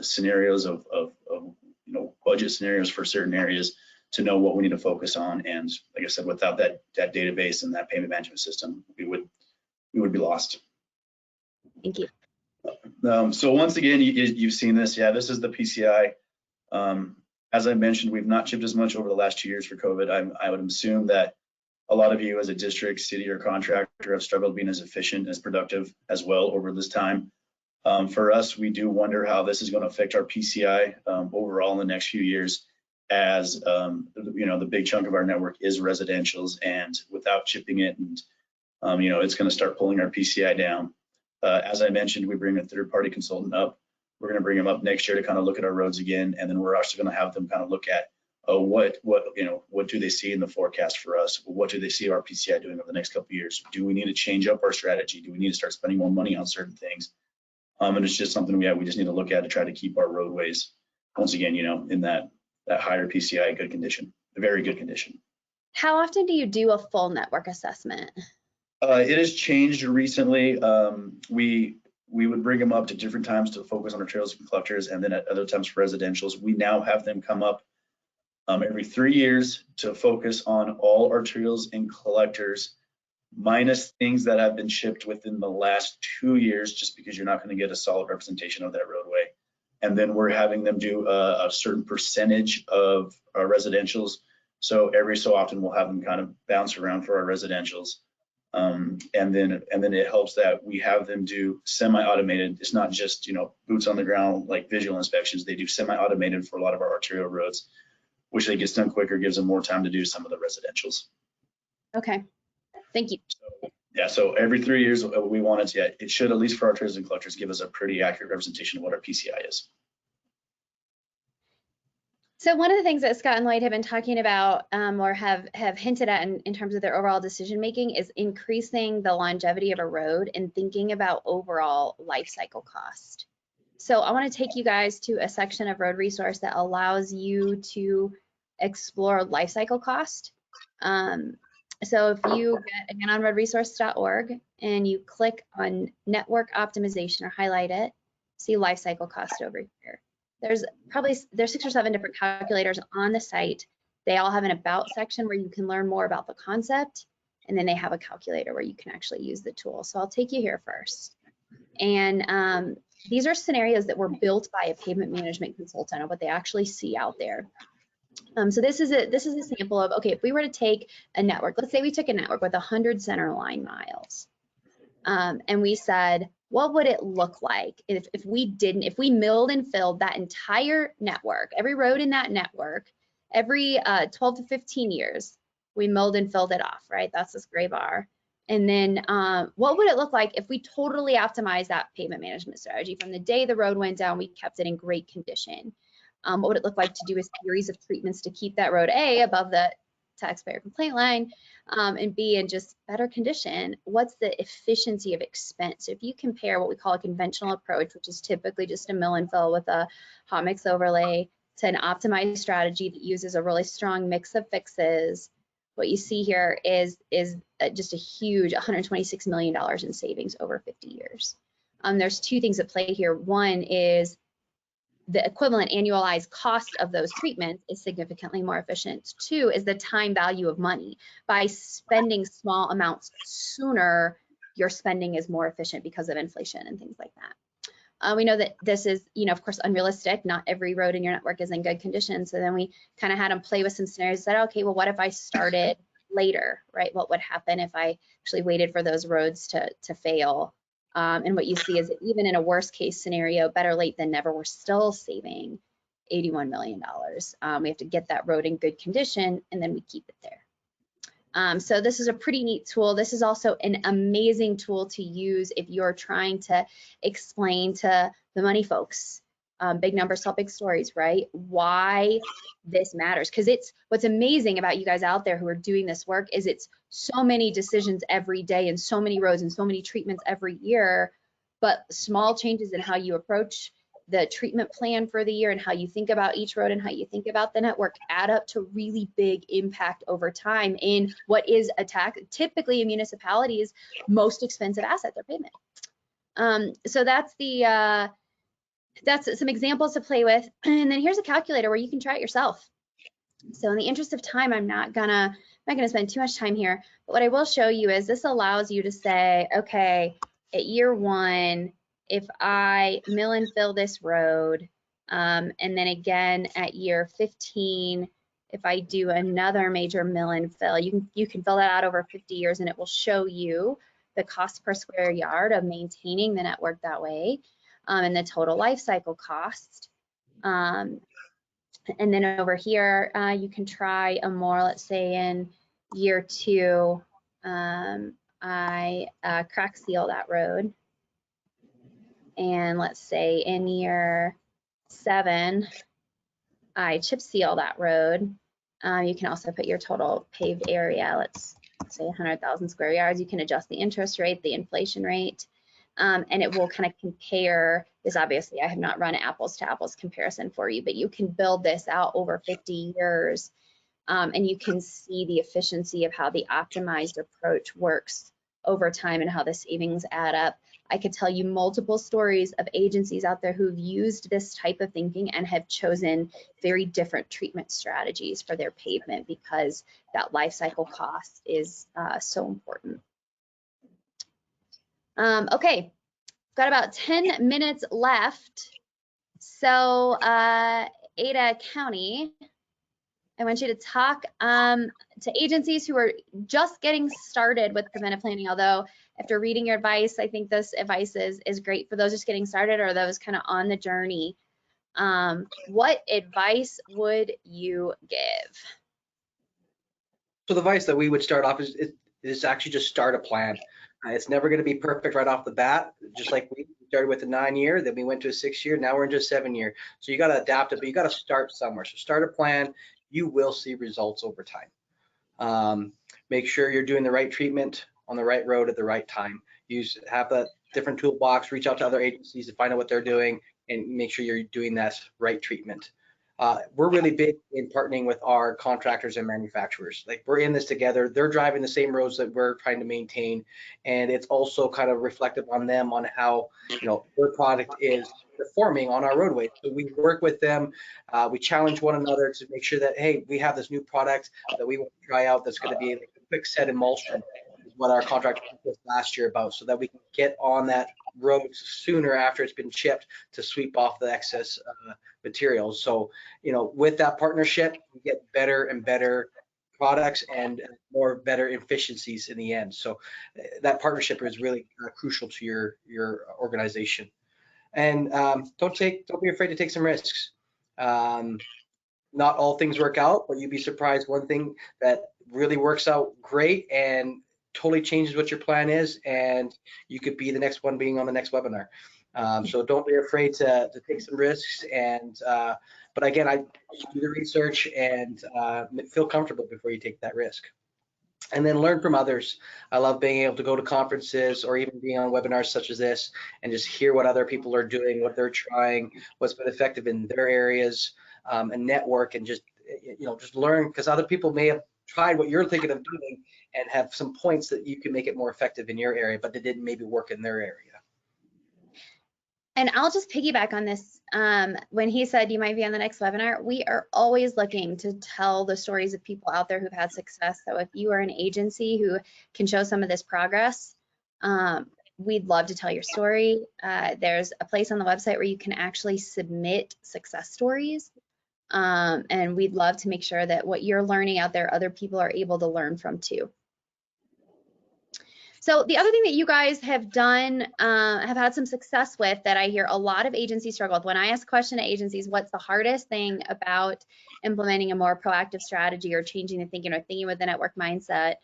scenarios of budget scenarios for certain areas to know what we need to focus on. And like I said, without that database and that payment management system, we would be lost. Thank you. So once again, you've seen this. Yeah, this is the PCI. As I mentioned, we've not chipped as much over the last 2 years for COVID. I would assume that a lot of you as a district, city, or contractor have struggled being as efficient, as productive as well over this time. For us, we do wonder how this is going to affect our PCI overall in the next few years, as the big chunk of our network is residentials, and without chipping it, and it's going to start pulling our PCI down. As I mentioned, we bring a third-party consultant up. We're going to bring them up next year to kind of look at our roads again, and then we're also going to have them kind of look at what do they see in the forecast for us? What do they see our PCI doing over the next couple of years? Do we need to change up our strategy? Do we need to start spending more money on certain things? And it's just something we just need to look at to try to keep our roadways, once again, in that higher PCI good condition, a very good condition. How often do you do a full network assessment? It has changed recently. We would bring them up to different times to focus on our trails and collectors, and then at other times for residentials. We now have them come up every 3 years to focus on all arterials and collectors, minus things that have been shipped within the last 2 years, just because you're not going to get a solid representation of that roadway. And then we're having them do a certain percentage of our residentials. So every so often we'll have them kind of bounce around for our residentials. And then it helps that we have them do semi-automated. It's not just, boots on the ground, like visual inspections. They do semi-automated for a lot of our arterial roads, which they gets done quicker, gives them more time to do some of the residentials. Okay, thank you. So every 3 years we want it should, at least for our arterials and collectors, give us a pretty accurate representation of what our PCI is. So one of the things that Scott and Lloyd have been talking about or have hinted at in terms of their overall decision making is increasing the longevity of a road and thinking about overall life cycle cost. So I want to take you guys to a section of road resource that allows you to explore life cycle cost. So if you get, again, on roadresource.org and you click on network optimization or highlight it, see life cycle cost over here. There's 6 or 7 different calculators on the site. They all have an about section where you can learn more about the concept, and then they have a calculator where you can actually use the tool. So I'll take you here first. And these are scenarios that were built by a pavement management consultant of what they actually see out there. So this is a sample of, okay, if we were to take a network, let's say we took a network with 100 center line miles, and we said, what would it look like if we milled and filled that entire network, every road in that network, every 12 to 15 years, we milled and filled it off, right? That's this gray bar. And then what would it look like if we totally optimized that pavement management strategy? From the day the road went down, we kept it in great condition. What would it look like to do a series of treatments to keep that road A, above the taxpayer complaint line, and B, in just better condition? What's the efficiency of expense? So if you compare what we call a conventional approach, which is typically just a mill and fill with a hot mix overlay, to an optimized strategy that uses a really strong mix of fixes, what you see here is just a huge $126 million in savings over 50 years. There's 2 things at play here. One is the equivalent annualized cost of those treatments is significantly more efficient. 2 is the time value of money. By spending small amounts sooner, your spending is more efficient because of inflation and things like that. We know that this is, of course, unrealistic. Not every road in your network is in good condition. So then we kind of had them play with some scenarios, said, okay, well, what if I started later, right? What would happen if I actually waited for those roads to fail? And what you see is that even in a worst case scenario, better late than never, we're still saving $81 million. We have to get that road in good condition, and then we keep it there. So this is a pretty neat tool. This is also an amazing tool to use if you're trying to explain to the money folks, big numbers tell big stories, right? Why this matters. Because what's amazing about you guys out there who are doing this work is it's so many decisions every day and so many roads and so many treatments every year, but small changes in how you approach the treatment plan for the year and how you think about each road and how you think about the network add up to really big impact over time in what is typically a municipality's most expensive asset, their pavement. So that's some examples to play with. And then here's a calculator where you can try it yourself. So in the interest of time, I'm not gonna spend too much time here, but what I will show you is this allows you to say, okay, at year 1, if I mill and fill this road, and then again at year 15, if I do another major mill and fill, you can fill that out over 50 years and it will show you the cost per square yard of maintaining the network that way, and the total life cycle cost. And then over here, you can try a more, let's say in year 2, I crack seal that road. And let's say in year 7, I chip seal that road. You can also put your total paved area, let's say 100,000 square yards. You can adjust the interest rate, the inflation rate, and it will kind of compare this. Obviously, I have not run apples to apples comparison for you, but you can build this out over 50 years, and you can see the efficiency of how the optimized approach works over time and how the savings add up. I could tell you multiple stories of agencies out there who've used this type of thinking and have chosen very different treatment strategies for their pavement because that life cycle cost is so important. Okay, got about 10 minutes left. So Ada County, I want you to talk to agencies who are just getting started with preventive planning, although after reading your advice, I think this advice is great for those just getting started or those kind of on the journey. What advice would you give? So the advice that we would start off is actually just start a plan. It's never going to be perfect right off the bat. Just like we started with a 9-year, then we went to a 6-year, now we're into a 7-year. So you got to adapt it, but you got to start somewhere. So start a plan. You will see results over time. Make sure you're doing the right treatment on the right road at the right time. Have a different toolbox, reach out to other agencies to find out what they're doing, and make sure you're doing that right treatment. We're really big in partnering with our contractors and manufacturers. Like, we're in this together. They're driving the same roads that we're trying to maintain, and it's also kind of reflective on them on how, you know, their product is performing on our roadway. So we work with them. We challenge one another to make sure that, hey, we have this new product that we want to try out that's going to be like a quick set emulsion, is what our contractor was last year about, so that we can get on that road sooner after it's been chipped to sweep off the excess materials. So, you know, with that partnership, we get better and better products and more better efficiencies in the end. So that partnership is really crucial to your organization. And don't be afraid to take some risks. Not all things work out, but you'd be surprised. One thing that really works out great and totally changes what your plan is, and you could be the next one being on the next webinar. So don't be afraid to take some risks. And but again, I do the research and feel comfortable before you take that risk. And then learn from others. I love being able to go to conferences or even being on webinars such as this and just hear what other people are doing, what they're trying, what's been effective in their areas, and network, and just, you know, just learn, because other people may have tried what you're thinking of doing and have some points that you can make it more effective in your area, but it didn't maybe work in their area. And I'll just piggyback on this. When he said you might be on the next webinar, we are always looking to tell the stories of people out there who've had success. So if you are an agency who can show some of this progress, we'd love to tell your story. There's a place on the website where you can actually submit success stories. And we'd love to make sure that what you're learning out there, other people are able to learn from too. So the other thing that you guys have done, have had some success with, that I hear a lot of agencies struggle with, when I ask a question to agencies, what's the hardest thing about implementing a more proactive strategy or changing the thinking or thinking with the network mindset?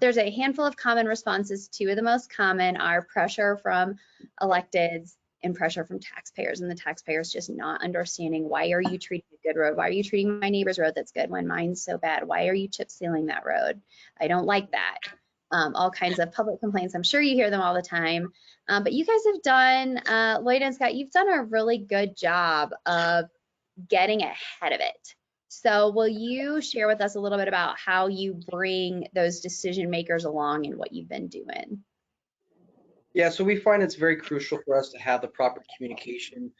There's a handful of common responses. Two of the most common are pressure from electeds and pressure from taxpayers, and the taxpayers just not understanding, why are you treating a good road? Why are you treating my neighbor's road that's good when mine's so bad? Why are you chip sealing that road? I don't like that. All kinds of public complaints. I'm sure you hear them all the time. But you guys have done, Lloyd and Scott, you've done a really good job of getting ahead of it. So will you share with us a little bit about how you bring those decision makers along and what you've been doing? Yeah, so we find it's very crucial for us to have the proper communication,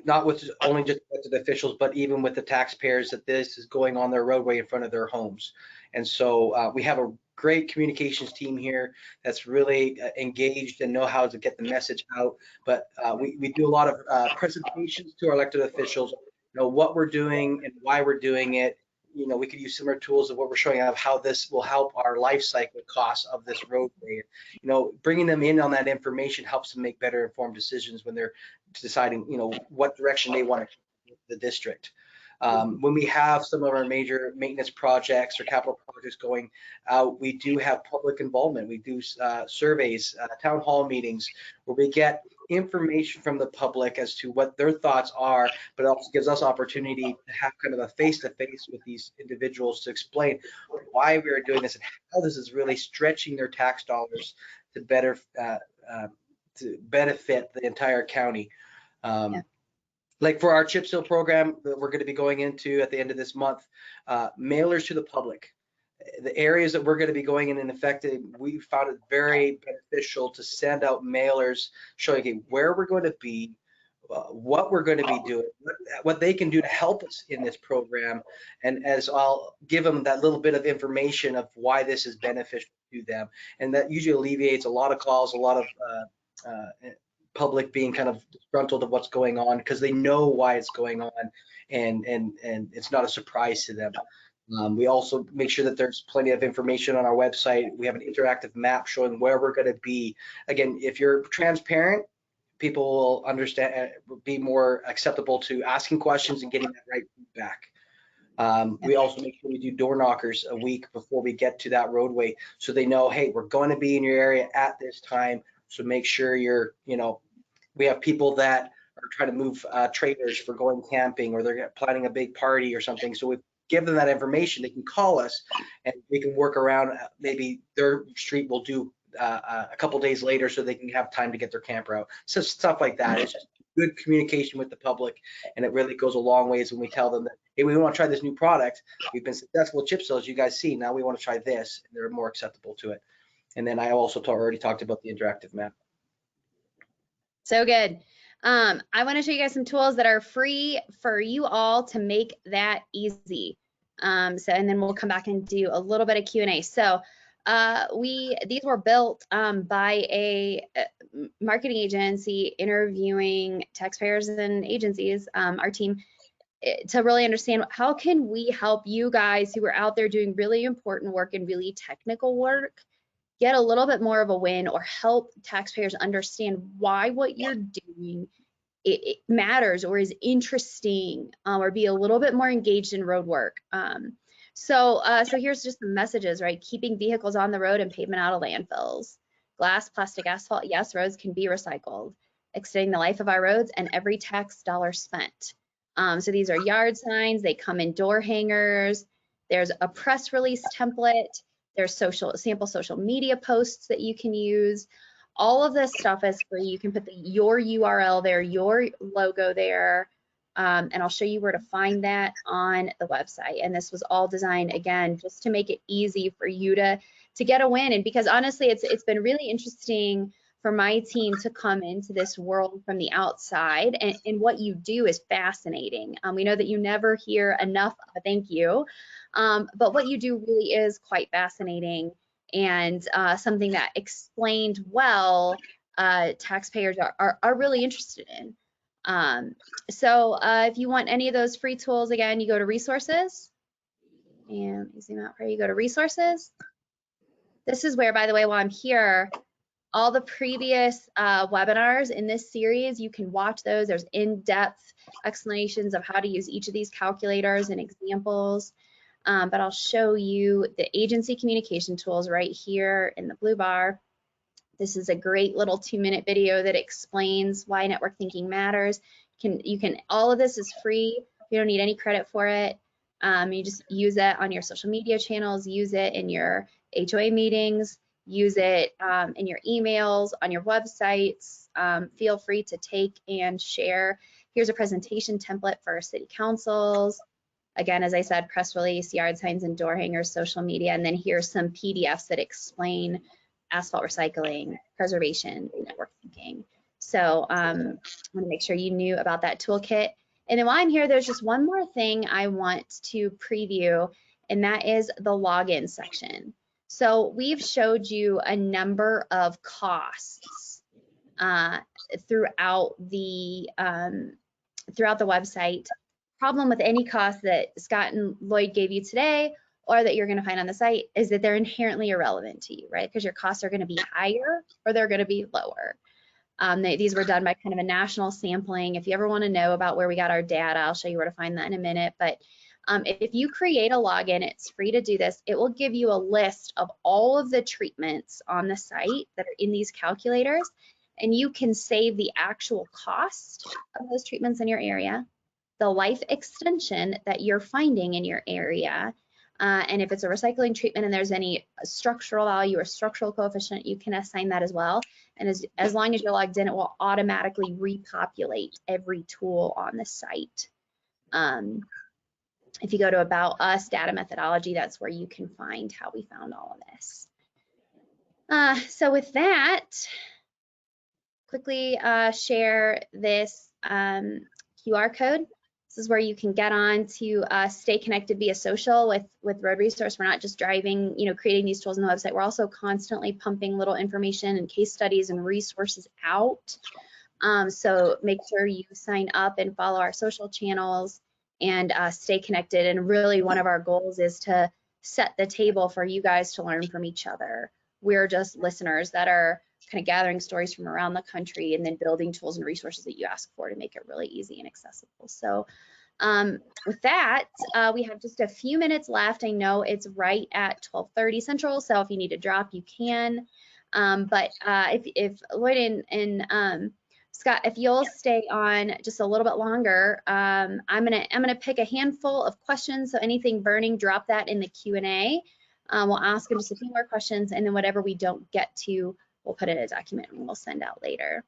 not with only just elected officials, but even with the taxpayers, that this is going on their roadway in front of their homes. And so we have a great communications team here that's really engaged and know how to get the message out. But we do a lot of presentations to our elected officials, you know, what we're doing and why we're doing it. You know, we could use similar tools of what we're showing of how this will help our life cycle costs of this roadway. You know, bringing them in on that information helps them make better informed decisions when they're deciding, you know, what direction they want to take the district. When we have some of our major maintenance projects or capital projects going out, we do have public involvement. We do surveys, town hall meetings, where we get information from the public as to what their thoughts are, but it also gives us opportunity to have kind of a face-to-face with these individuals to explain why we are doing this and how this is really stretching their tax dollars to better to benefit the entire county. Like for our chip seal program that we're going to be going into at the end of this month, mailers to the public. The areas that we're going to be going in and affected, we found it very beneficial to send out mailers showing where we're going to be, what we're going to be doing, what they can do to help us in this program. And as I'll give them that little bit of information of why this is beneficial to them. And that usually alleviates a lot of calls, a lot of public being kind of disgruntled of what's going on, because they know why it's going on, and it's not a surprise to them. We also make sure that there's plenty of information on our website. We have an interactive map showing where we're going to be. Again, if you're transparent, people will understand, be more acceptable to asking questions and getting that right feedback. We also make sure we do door knockers a week before we get to that roadway, so they know, hey, we're going to be in your area at this time. So make sure you're, we have people that are trying to move trailers for going camping, or they're planning a big party or something. So we give them that information. They can call us and we can work around. Maybe their street will do a couple days later so they can have time to get their camper out. So stuff like that. It's just good communication with the public, and it really goes a long ways when we tell them that, hey, we want to try this new product. We've been successful with chip seals, you guys see. Now we want to try this. And they're more acceptable to it. And then I also already talked about the interactive map. So good. I want to show you guys some tools that are free for you all to make that easy. And then we'll come back and do a little bit of Q&A. So these were built by a marketing agency interviewing taxpayers and agencies, our team, to really understand how can we help you guys who are out there doing really important work and really technical work get a little bit more of a win, or help taxpayers understand why what you're doing it matters or is interesting, or be a little bit more engaged in road work. So here's just the messages, right? Keeping vehicles on the road and pavement out of landfills. Glass, plastic, asphalt, yes, roads can be recycled. Extending the life of our roads and every tax dollar spent. So these are yard signs. They come in door hangers. There's a press release template. There's sample social media posts that you can use. All of this stuff is free. You can put your URL there, your logo there, and I'll show you where to find that on the website. And this was all designed, again, just to make it easy for you to get a win. And because honestly, it's been really interesting for my team to come into this world from the outside, and what you do is fascinating. We know that you never hear enough of a thank you, but what you do really is quite fascinating, and something that explained well, taxpayers are really interested in. So if you want any of those free tools, again, you go to resources, and let me zoom out here, you go to resources. This is where, by the way, while I'm here, all the previous webinars in this series, you can watch those. There's in-depth explanations of how to use each of these calculators and examples. But I'll show you the agency communication tools right here in the blue bar. This is a great little 2-minute video that explains why network thinking matters. All of this is free. You don't need any credit for it. You just use it on your social media channels, use it in your HOA meetings, use it in your emails, on your websites. Feel free to take and share. Here's a presentation template for city councils. Again, as I said, press release, yard signs and door hangers, social media, and then here's some PDFs that explain asphalt recycling, preservation, network thinking. So I want to make sure you knew about that toolkit. And then while I'm here, there's just one more thing I want to preview, and that is the login section. So we've showed you a number of costs throughout the website. Problem with any cost that Scott and Lloyd gave you today, or that you're going to find on the site, is that they're inherently irrelevant to you, right? Because your costs are going to be higher or they're going to be lower. These were done by kind of a national sampling. If you ever want to know about where we got our data, I'll show you where to find that in a minute. But if you create a login, it's free to do this. It will give you a list of all of the treatments on the site that are in these calculators, and you can save the actual cost of those treatments in your area, the life extension that you're finding in your area, and if it's a recycling treatment and there's any structural value or structural coefficient, you can assign that as well. And as long as you're logged in, it will automatically repopulate every tool on the site. If you go to About Us, Data Methodology, that's where you can find how we found all of this. So with that, quickly share this QR code. This is where you can get on to stay connected via social with Road Resource. We're not just driving, creating these tools on the website. We're also constantly pumping little information and case studies and resources out. So make sure you sign up and follow our social channels and stay connected. And really one of our goals is to set the table for you guys to learn from each other. We're just listeners that are kind of gathering stories from around the country and then building tools and resources that you ask for to make it really easy and accessible. So With that, we have just a few minutes left. I know it's right at 12:30 Central, so if you need to drop, you can. But if Lloyd and Scott, if you'll stay on just a little bit longer, I'm gonna pick a handful of questions. So anything burning, drop that in the Q&A. We'll ask them just a few more questions, and then whatever we don't get to, we'll put in a document and we'll send out later.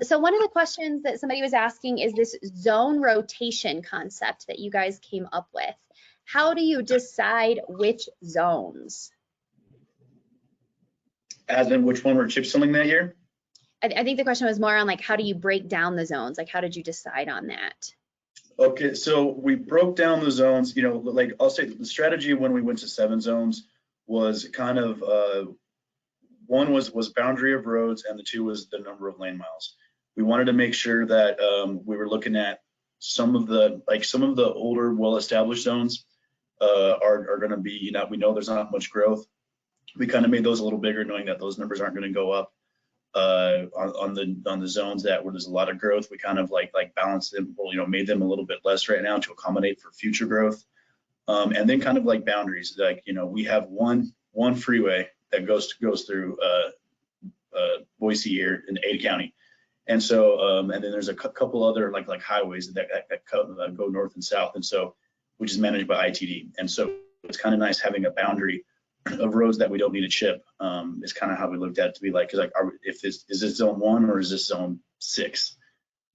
So one of the questions that somebody was asking is this zone rotation concept that you guys came up with. How do you decide which zones? As in which one we're chip sealing that year? I think the question was more on like, how do you break down the zones? Like, how did you decide on that? Okay, so we broke down the zones, you know, like I'll say the strategy when we went to 7 zones was kind of, one was boundary of roads and the 2 was the number of lane miles. We wanted to make sure that we were looking at some of the older well-established zones are going to be, you know, we know there's not much growth. We kind of made those a little bigger, knowing that those numbers aren't going to go up. On the zones that where there's a lot of growth, we kind of like balanced them, you know, made them a little bit less right now to accommodate for future growth. And then kind of like boundaries, like, you know, we have one freeway that goes through Boise here in Ada County, and so and then there's a couple other like highways that go north and south, and so which is managed by ITD, and so it's kind of nice having a boundary of roads that we don't need to chip. Is kind of how we looked at it, to be like, cause like, is this zone 1 or is this zone 6?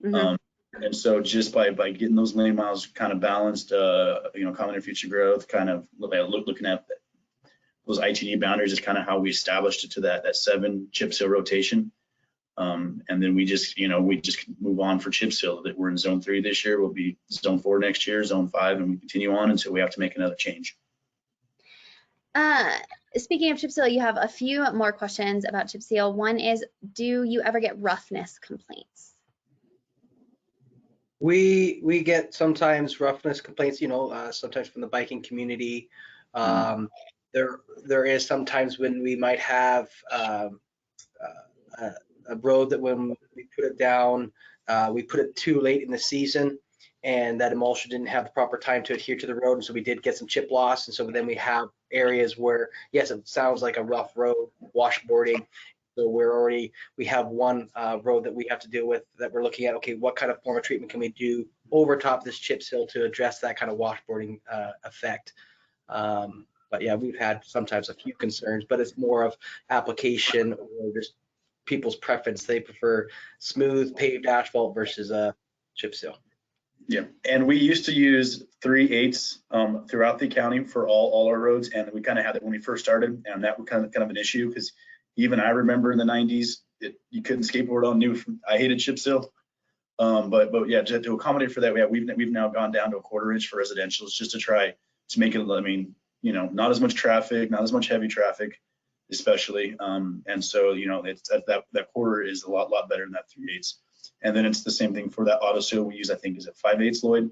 Mm-hmm. And so just by getting those lane miles kind of balanced, you know, common future growth, kind of looking at those ITD boundaries is kind of how we established it to that 7 chip seal rotation. And then we just move on for chip seal. That we're in zone 3 this year, we'll be zone 4 next year, zone 5, and we continue on until we have to make another change. Speaking of chip seal, you have a few more questions about chip seal. One is, do you ever get roughness complaints? We get sometimes roughness complaints, you know, sometimes from the biking community. There is sometimes when we might have a road that when we put it down, we put it too late in the season, and that emulsion didn't have the proper time to adhere to the road, and so we did get some chip loss. And so then we have areas where, yes, it sounds like a rough road, washboarding. So we have one road that we have to deal with that we're looking at, okay, what kind of form of treatment can we do over top this chip seal to address that kind of washboarding effect. But yeah, we've had sometimes a few concerns, but it's more of application or just people's preference. They prefer smooth paved asphalt versus a chip seal. Yeah, and we used to use 3/8 throughout the county for all our roads, and we kind of had it when we first started, and that was kind of an issue, because even I remember in the 90s, you couldn't skateboard on new. I hated chip seal, but yeah, to accommodate for that, we've now gone down to a 1/4 inch for residentials, just to try to make it. I mean, you know, not as much traffic, not as much heavy traffic, especially, and so, you know, it's that 1/4 is a lot better than that 3/8. And then it's the same thing for that auto seal we use, I think, is it 5/8, Lloyd?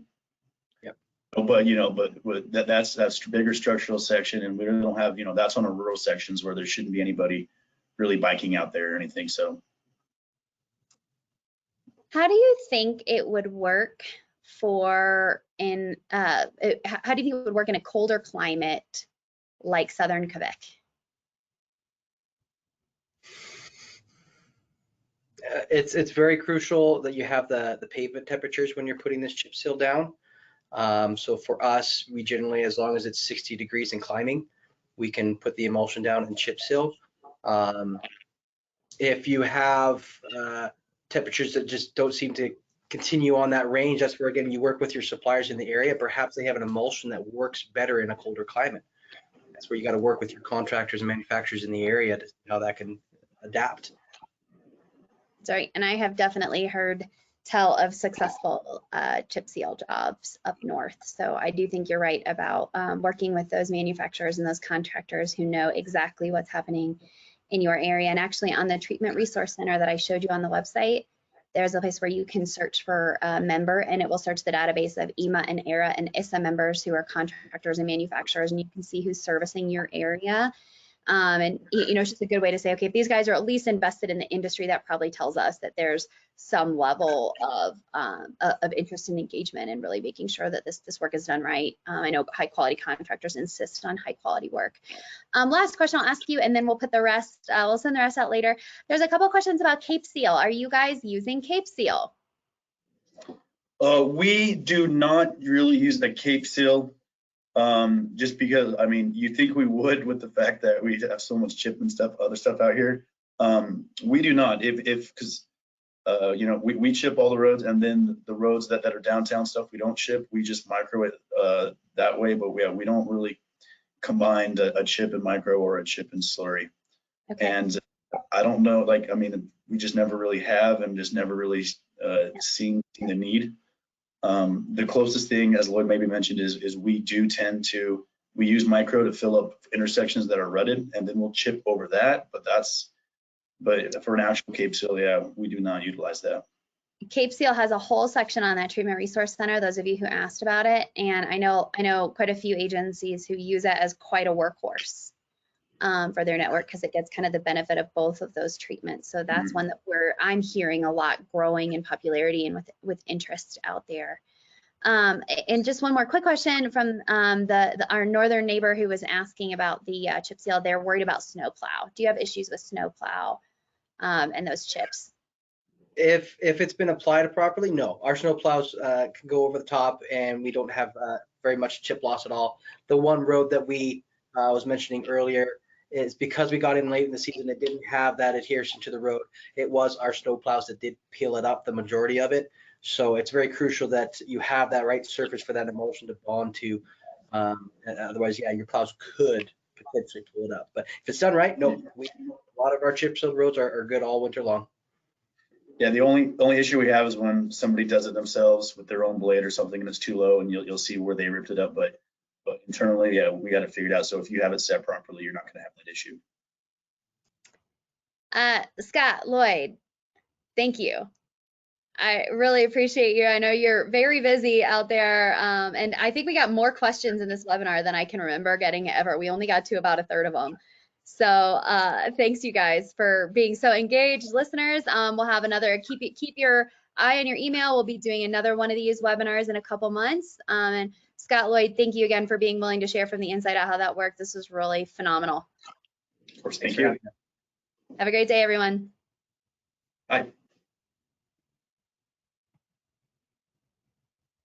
Yep. But you know, that's bigger structural section, and we don't have, you know, that's on the rural sections where there shouldn't be anybody really biking out there or anything. So How do you think it would work how do you think it would work in a colder climate like southern Quebec? It's very crucial that you have the pavement temperatures when you're putting this chip seal down. So for us, we generally, as long as it's 60 degrees and climbing, we can put the emulsion down and chip seal. If you have temperatures that just don't seem to continue on that range, that's where, again, you work with your suppliers in the area. Perhaps they have an emulsion that works better in a colder climate. That's where you got to work with your contractors and manufacturers in the area to see how that can adapt. Sorry, and I have definitely heard tell of successful chip seal jobs up north. So I do think you're right about working with those manufacturers and those contractors who know exactly what's happening in your area. And actually, on the Treatment Resource Center that I showed you on the website, there's a place where you can search for a member, and it will search the database of EMA and ERA and ISA members who are contractors and manufacturers, and you can see who's servicing your area. And it's just a good way to say, okay, if these guys are at least invested in the industry, that probably tells us that there's some level of interest and engagement and really making sure that this work is done right. I know high quality contractors insist on high quality work. Last question I'll ask you, and then we'll put the rest, we'll send the rest out later. There's a couple questions about Cape Seal. Are you guys using Cape Seal? We do not really use the Cape Seal. Just because, I mean, you think we would with the fact that we have so much chip and stuff, other stuff out here. We do not, because we chip all the roads, and then the roads that are downtown stuff we don't chip. We just micro it that way, but we don't really combine a chip and micro or a chip and slurry. Okay. And I don't know, like, I mean, we just never really have, and just never really seen the need. The closest thing, as Lloyd maybe mentioned, is we do tend to, we use micro to fill up intersections that are rutted, and then we'll chip over that. But for an actual Cape Seal, yeah, we do not utilize that. Cape Seal has a whole section on that Treatment Resource Center, those of you who asked about it. And I know quite a few agencies who use it as quite a workhorse for their network, because it gets kind of the benefit of both of those treatments. So that's one that I'm hearing a lot growing in popularity and with interest out there. And just one more quick question from our northern neighbor who was asking about the chip seal. They're worried about snowplow. Do you have issues with snowplow and those chips? If it's been applied properly, no. Our snowplows can go over the top, and we don't have very much chip loss at all. The one road that we was mentioning earlier is because we got in late in the season, it didn't have that adhesion to the road. It was our snowplows that did peel it up, the majority of it. So it's very crucial that you have that right surface for that emulsion to bond to. Otherwise, yeah, your plows could potentially pull it up. But if it's done right, no. A lot of our chip sealed roads are good all winter long. Yeah, the only issue we have is when somebody does it themselves with their own blade or something, and it's too low, and you'll see where they ripped it up. But internally, yeah, we got it figured out. So if you have it set properly, you're not going to have that issue. Scott, Lloyd, thank you. I really appreciate you. I know you're very busy out there, and I think we got more questions in this webinar than I can remember getting ever. We only got to about a third of them. So thanks you guys for being so engaged. Listeners, we'll have another, keep your eye on your email. We'll be doing another one of these webinars in a couple months. And Scott, Lloyd, thank you again for being willing to share from the inside out how that worked. This was really phenomenal. Of course, thank you. Have a great day, everyone. Bye.